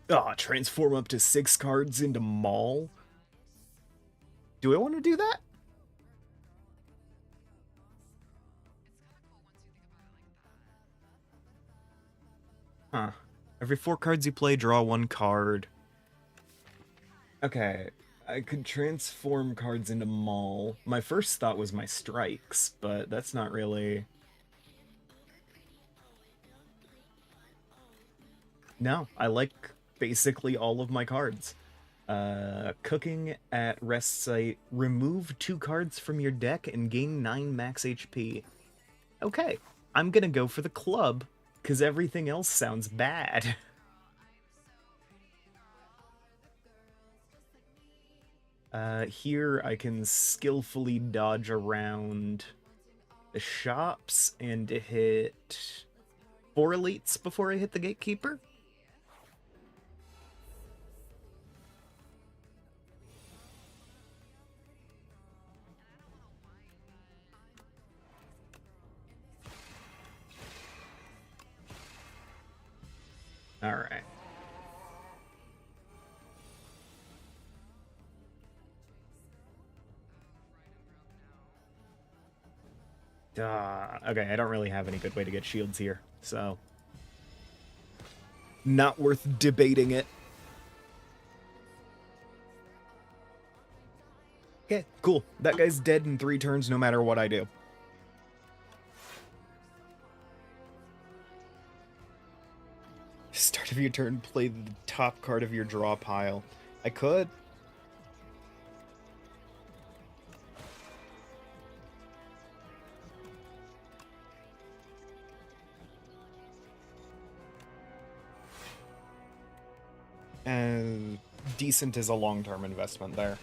Ah, transform up to 6 cards into Maul? Do I want to do that? Huh. Every 4 cards you play, draw 1 card. Okay, I could transform cards into Maul. My first thought was my strikes, but that's not really... No, I like basically all of my cards. Cooking at Rest Site. Remove 2 cards from your deck and gain 9 max HP. Okay, I'm gonna go for the club, because everything else sounds bad. Here I can skillfully dodge around the shops and hit 4 elites before I hit the gatekeeper. Alright. Okay, I don't really have any good way to get shields here, so... Not worth debating it. Okay, cool. That guy's dead in 3 turns no matter what I do. Start of your turn, play the top card of your draw pile. I could. And decent is a long-term investment there.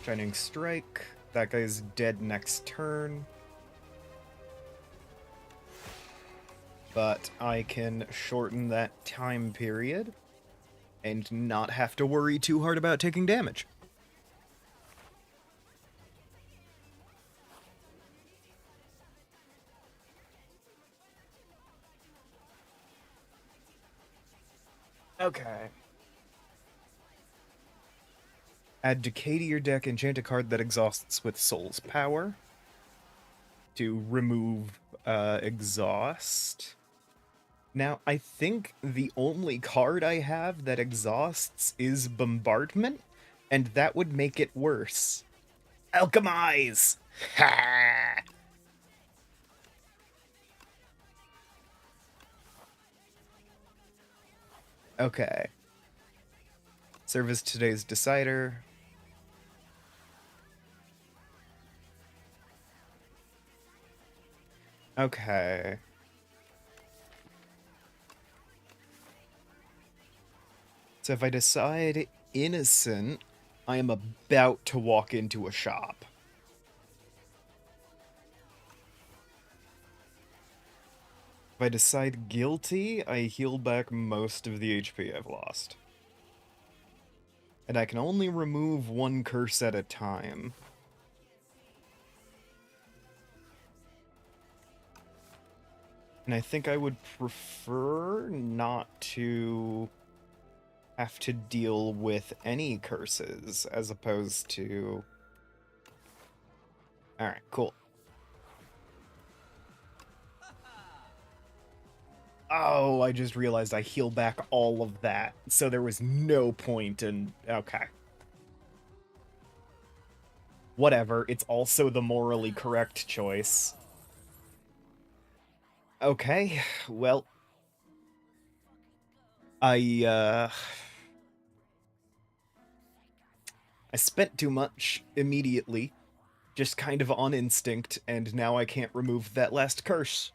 Shining Strike. That guy's dead next turn. But I can shorten that time period and not have to worry too hard about taking damage. Okay. Add Decay to your deck, enchant a card that exhausts with Soul's Power to remove exhaust. Now, I think the only card I have that exhausts is Bombardment, and that would make it worse. Alchemize! Ha! Okay. Serve as today's decider. Okay. So if I decide innocent, I am about to walk into a shop. If I decide guilty, I heal back most of the HP I've lost. And I can only remove 1 curse at a time. And I think I would prefer not to have to deal with any curses as opposed to... Alright, cool. Oh, I just realized I heal back all of that, so there was no point in... Okay. Whatever, it's also the morally correct choice. Okay, well... I spent too much immediately, just kind of on instinct, and now I can't remove that last curse.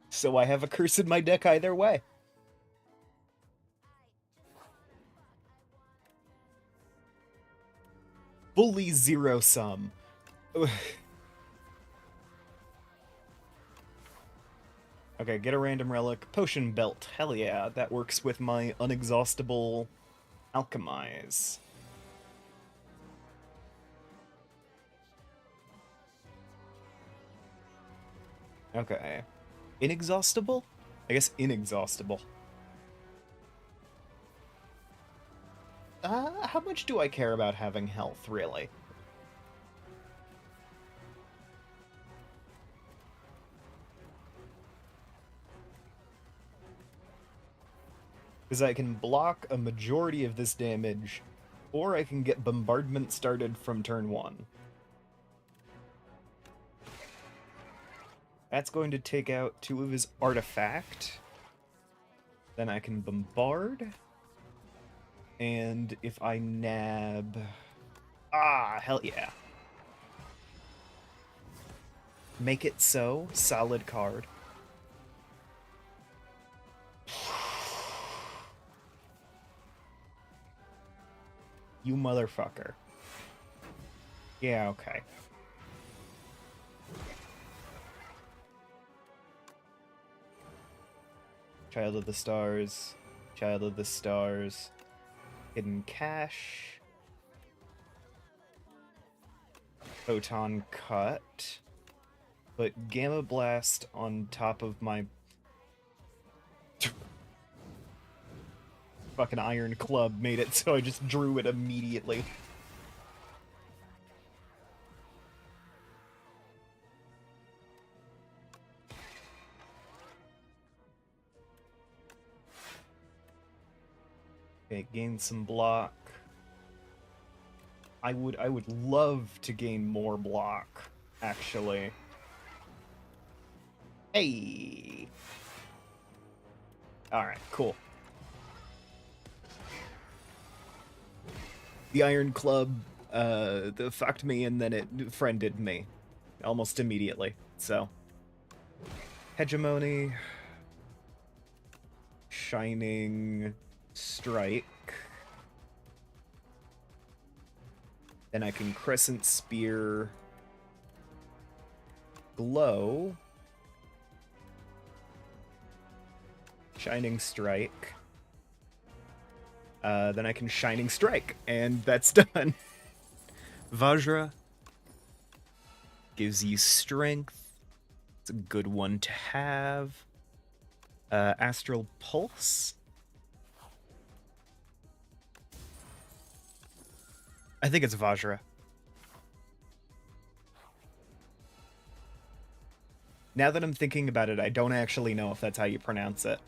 So I have a curse in my deck either way. Fully zero sum. Okay, get a random relic. Potion belt. Hell yeah, that works with my unexhaustible alchemize. Okay. Inexhaustible? I guess inexhaustible. How much do I care about having health, really? Because I can block a majority of this damage, or I can get bombardment started from turn 1. That's going to take out 2 of his artifact. Then I can bombard. And if I nab... Ah, hell yeah. Make it so. Solid card. You motherfucker. Yeah, okay. Child of the Stars. Child of the Stars. Hidden Cache. Photon Cut. Put Gamma Blast on top of my... Fucking Iron Club made it so I just drew it immediately. Okay, gain some block. I would love to gain more block, actually. Hey! Alright, cool. The Iron Club fucked me and then it friended me almost immediately. So, Hegemony, Shining Strike. Then I can Crescent Spear, Glow, Shining Strike. Then I can Shining Strike, and that's done. Vajra gives you strength. It's a good one to have. Astral Pulse. I think it's Vajra. Now that I'm thinking about it, I don't actually know if that's how you pronounce it.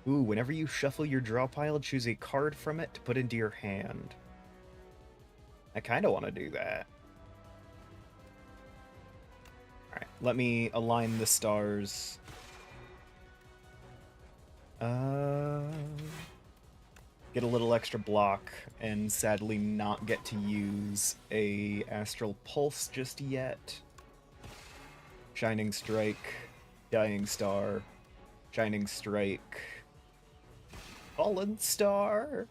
Ooh, whenever you shuffle your draw pile, choose a card from it to put into your hand. I kind of want to do that. Alright, let me align the stars. Get a little extra block, and sadly not get to use a Astral Pulse just yet. Shining Strike, Dying Star, Shining Strike, Fallen Star.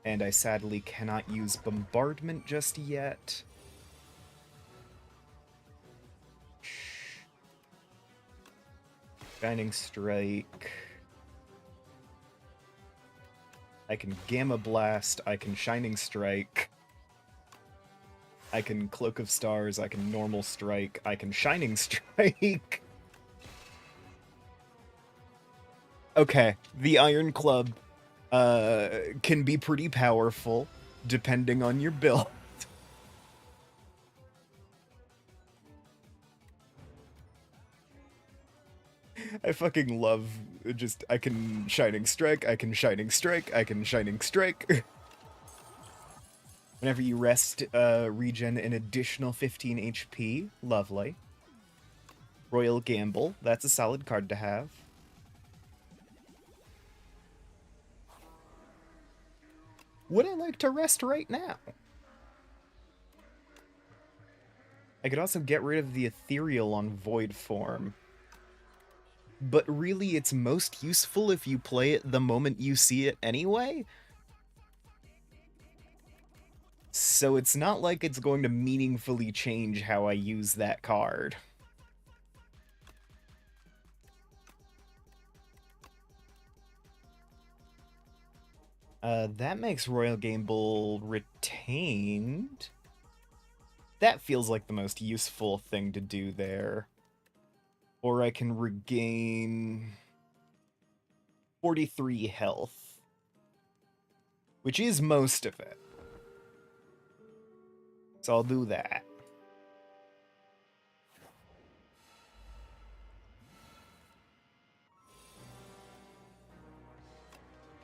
And I sadly cannot use Bombardment just yet. Shining Strike. I can Gamma Blast, I can Shining Strike. I can Cloak of Stars, I can Normal Strike, I can Shining Strike. Okay, the Iron Club can be pretty powerful, depending on your build. I fucking love just, I can Shining Strike, I can Shining Strike, I can Shining Strike. Whenever you rest, regen an additional 15 HP. Lovely. Royal Gamble, that's a solid card to have. Would I like to rest right now? I could also get rid of the Ethereal on Void form. But really, it's most useful if you play it the moment you see it anyway. So it's not like it's going to meaningfully change how I use that card. That makes Royal Gamble retained. That feels like the most useful thing to do there. Or I can regain 43 health, which is most of it. So I'll do that.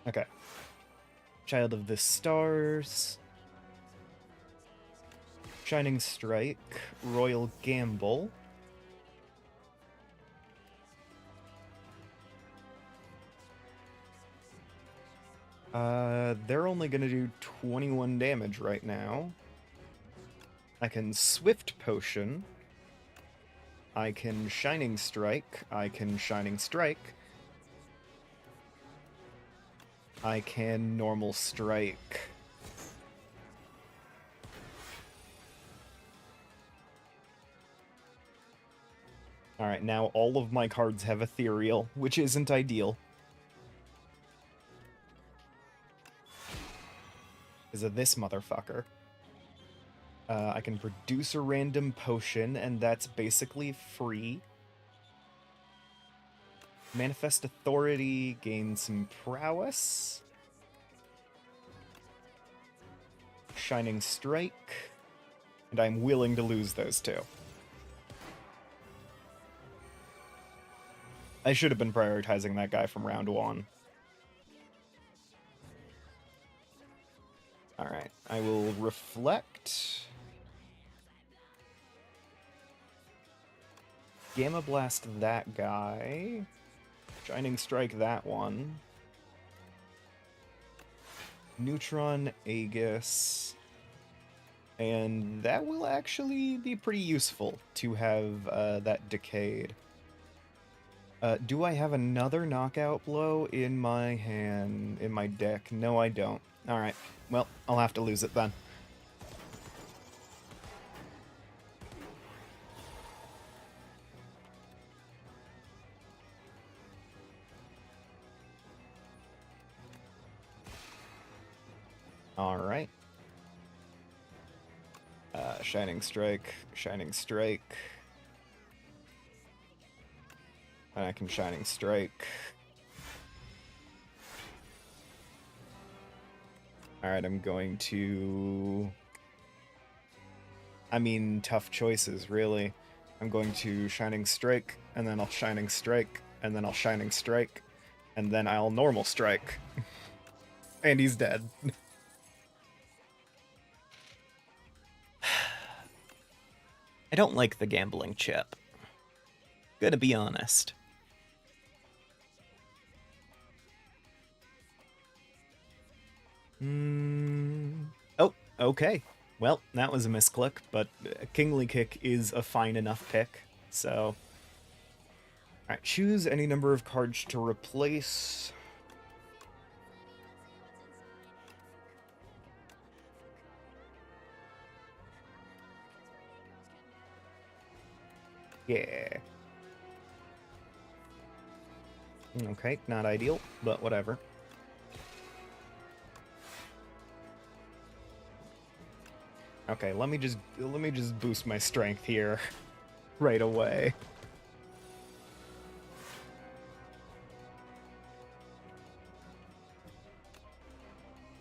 Okay. Child of the Stars. Shining Strike. Royal Gamble. They're only gonna do 21 damage right now. I can Swift Potion. I can Shining Strike. I can Shining Strike. I can Normal Strike. Alright, now all of my cards have Ethereal, which isn't ideal. Because of this motherfucker. I can produce a random potion, and that's basically free. Manifest Authority, gain some prowess. Shining Strike. And I'm willing to lose those two. I should have been prioritizing that guy from round 1. Alright, I will reflect. Gamma Blast that guy. Shining Strike that one. Neutron Aegis. And that will actually be pretty useful to have that Decayed. Do I have another Knockout Blow in my hand, in my deck? No, I don't. Alright, well, I'll have to lose it then. Alright. Shining Strike, Shining Strike. And I can Shining Strike. Alright, I'm going to... I mean, tough choices, really. I'm going to Shining Strike, and then I'll Shining Strike, and then I'll Shining Strike, and then I'll Normal Strike. And he's dead. I don't like the gambling chip. Gonna be honest. Oh, okay. Well, that was a misclick, but Kingly Kick is a fine enough pick, so... Alright, choose any number of cards to replace. Yeah. Okay, not ideal, but whatever. Okay, let me just boost my strength here right away.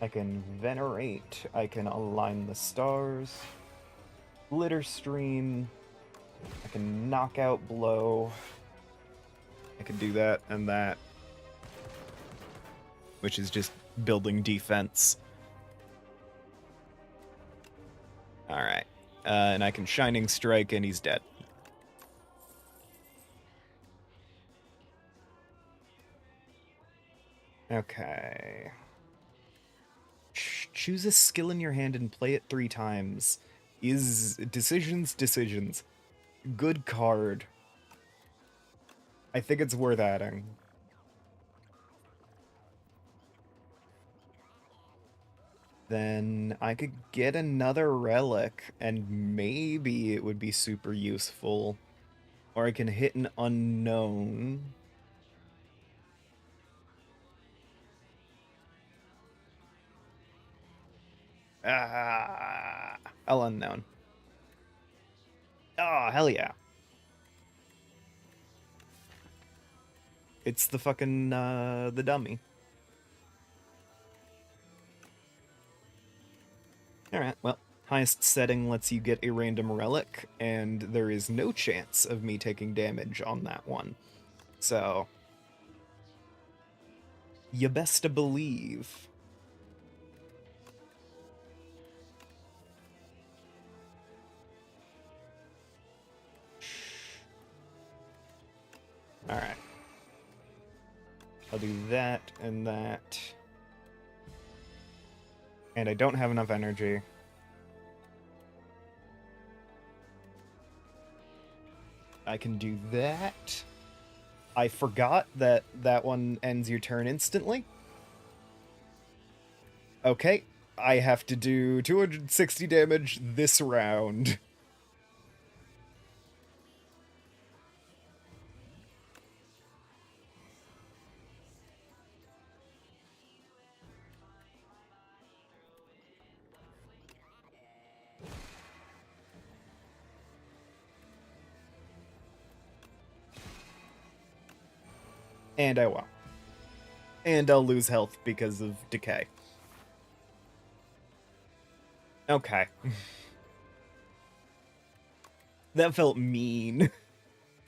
I can Venerate, I can Align the Stars, Glitter Stream, I can Knockout Blow, I can do that and that, which is just building defense. Alright, and I can Shining Strike and he's dead. Okay. Choose a skill in your hand and play it 3 times. Is decisions. Good card. I think it's worth adding. Then I could get another relic, and maybe it would be super useful. Or I can hit an unknown. I'll unknown. Oh, hell yeah. It's the fucking, the dummy. Alright, well, highest setting lets you get a random relic, and there is no chance of me taking damage on that one. So... you best to believe. Alright. I'll do that and that. And I don't have enough energy. I can do that. I forgot that that one ends your turn instantly. Okay, I have to do 260 damage this round. And I won't. And I'll lose health because of decay. Okay. That felt mean.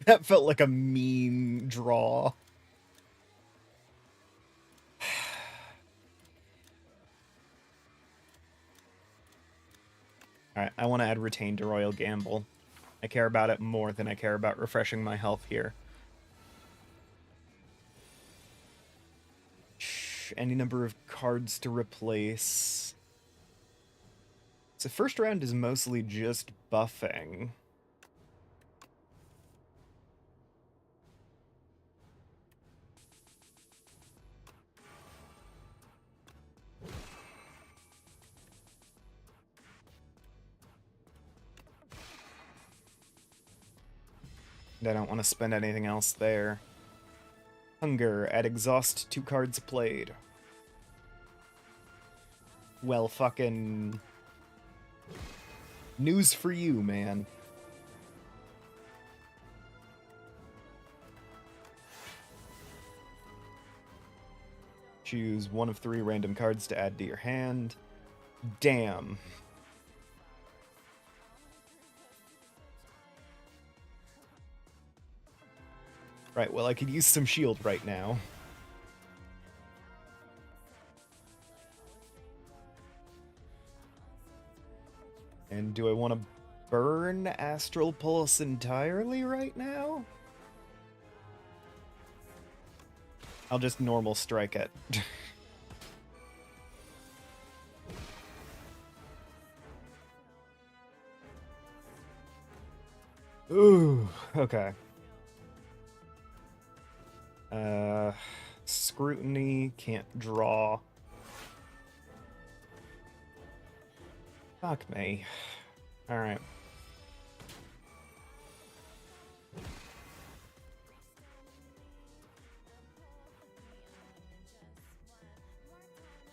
That felt like a mean draw. Alright, I want to add Retain to Royal Gamble. I care about it more than I care about refreshing my health here. Any number of cards to replace. So first round is mostly just buffing. And I don't want to spend anything else there. Hunger, at exhaust, 2 cards played. Well, fucking... news for you, man. Choose 1 of 3 random cards to add to your hand. Damn. Right, well, I could use some shield right now. And do I want to burn Astral Pulse entirely right now? I'll just normal strike it. Ooh, okay. Scrutiny, can't draw. Fuck me. Alright.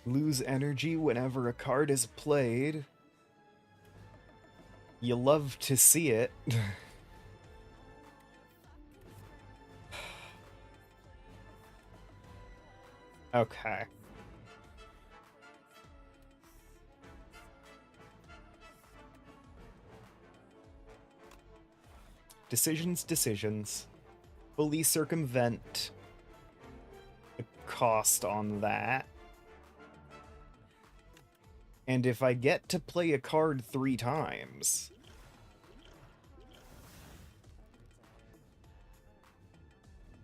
Lose energy whenever a card is played. You love to see it. Okay. Decisions. Fully circumvent the cost on that. And if I get to play a card 3 times...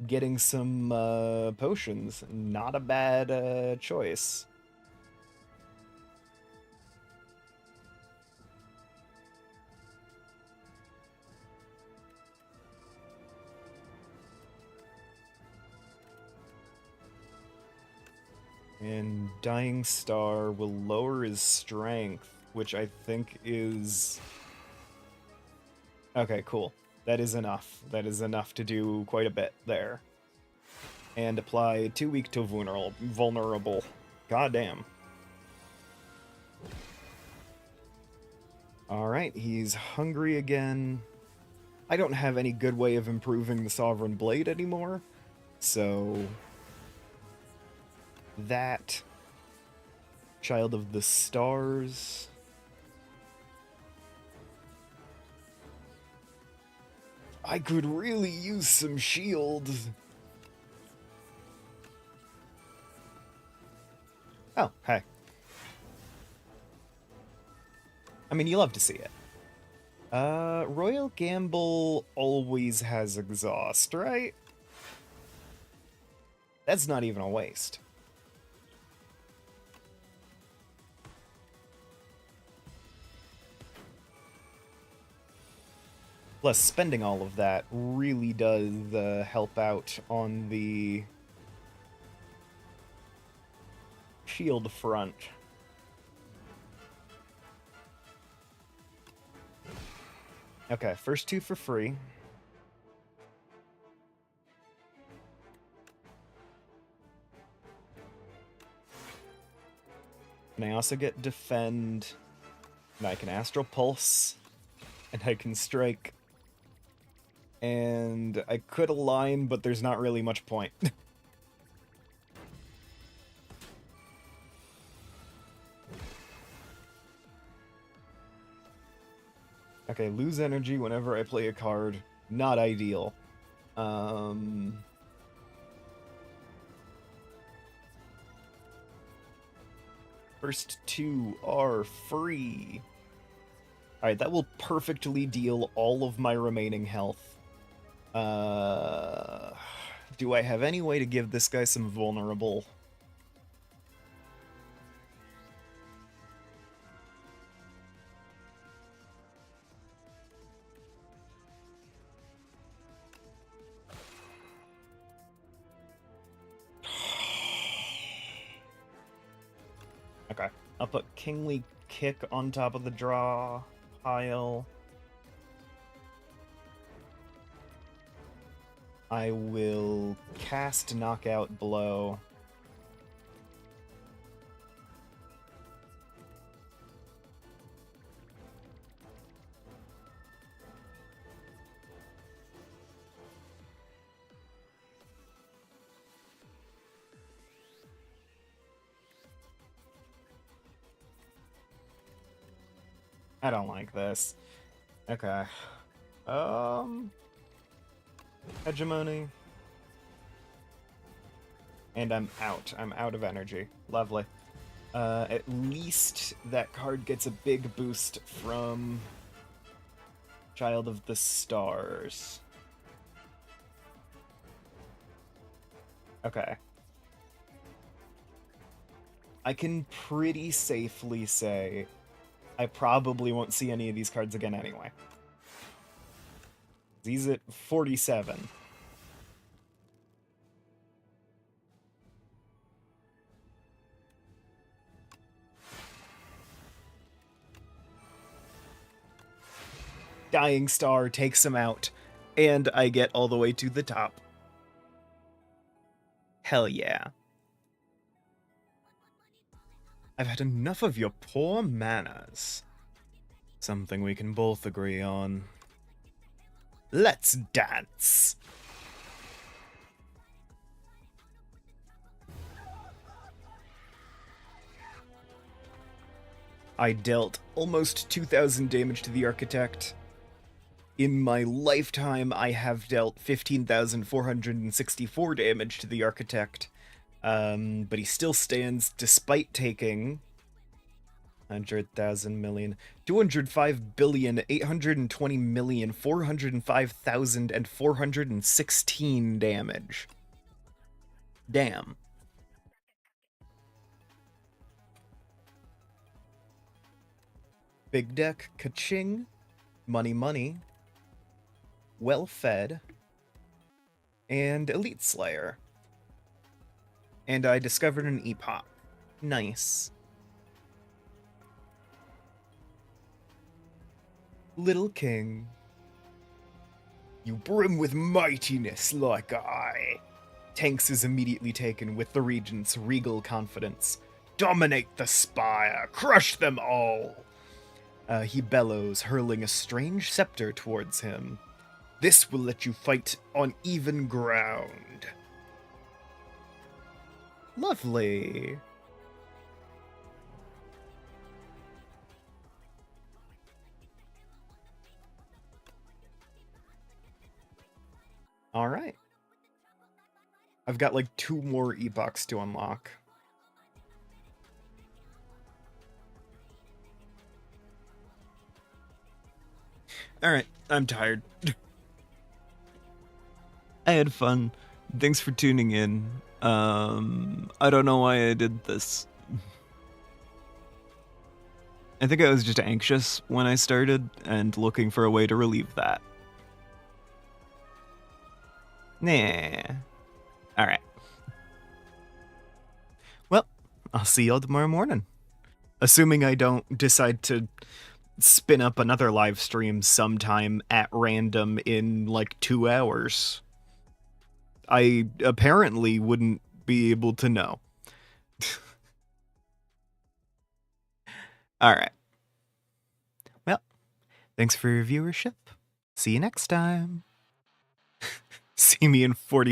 getting some potions, not a bad choice. And Dying Star will lower his strength, which I think is... okay, cool. That is enough. That is enough to do quite a bit there. And apply 2 weak to vulnerable. Goddamn. Alright, he's hungry again. I don't have any good way of improving the Sovereign Blade anymore, so... that... Child of the Stars... I could really use some shield. Oh, hey. I mean, you love to see it. Royal Gamble always has exhaust, right? That's not even a waste. Plus, spending all of that really does help out on the shield front. Okay, first 2 for free. And I also get Defend, and I can Astral Pulse, and I can Strike. And I could align, but there's not really much point. Okay, lose energy whenever I play a card. Not ideal. First two are free. Alright, that will perfectly deal all of my remaining health. Do I have any way to give this guy some vulnerable? Okay, I'll put Kingly Kick on top of the draw pile. I will cast Knockout Blow. I don't like this. Okay. Hegemony. And I'm out. I'm out of energy. Lovely. At least that card gets a big boost from Child of the Stars. Okay. I can pretty safely say I probably won't see any of these cards again anyway. He's at 47. Dying Star takes him out, and I get all the way to the top. Hell yeah. I've had enough of your poor manners. Something we can both agree on. Let's dance! I dealt almost 2,000 damage to the Architect. In my lifetime, I have dealt 15,464 damage to the Architect. But he still stands despite taking 100,000 million, 205 billion, 820 million, 405,000, and 416 damage. Damn. Big deck, ka-ching, money money, well fed, and Elite Slayer. And I discovered an epoch. Nice. Little King. You brim with mightiness like I. Tanks is immediately taken with the Regent's regal confidence. Dominate the spire, crush them all. He bellows, hurling a strange scepter towards him. This will let you fight on even ground. Lovely. Alright. I've got like 2 more epochs to unlock. Alright, I'm tired. I had fun. Thanks for tuning in. I don't know why I did this. I think I was just anxious when I started and looking for a way to relieve that. Nah. Alright. Well, I'll see y'all tomorrow morning. Assuming I don't decide to spin up another live stream sometime at random in like 2 hours. I apparently wouldn't be able to know. Alright. Well, thanks for your viewership. See you next time. See me in 40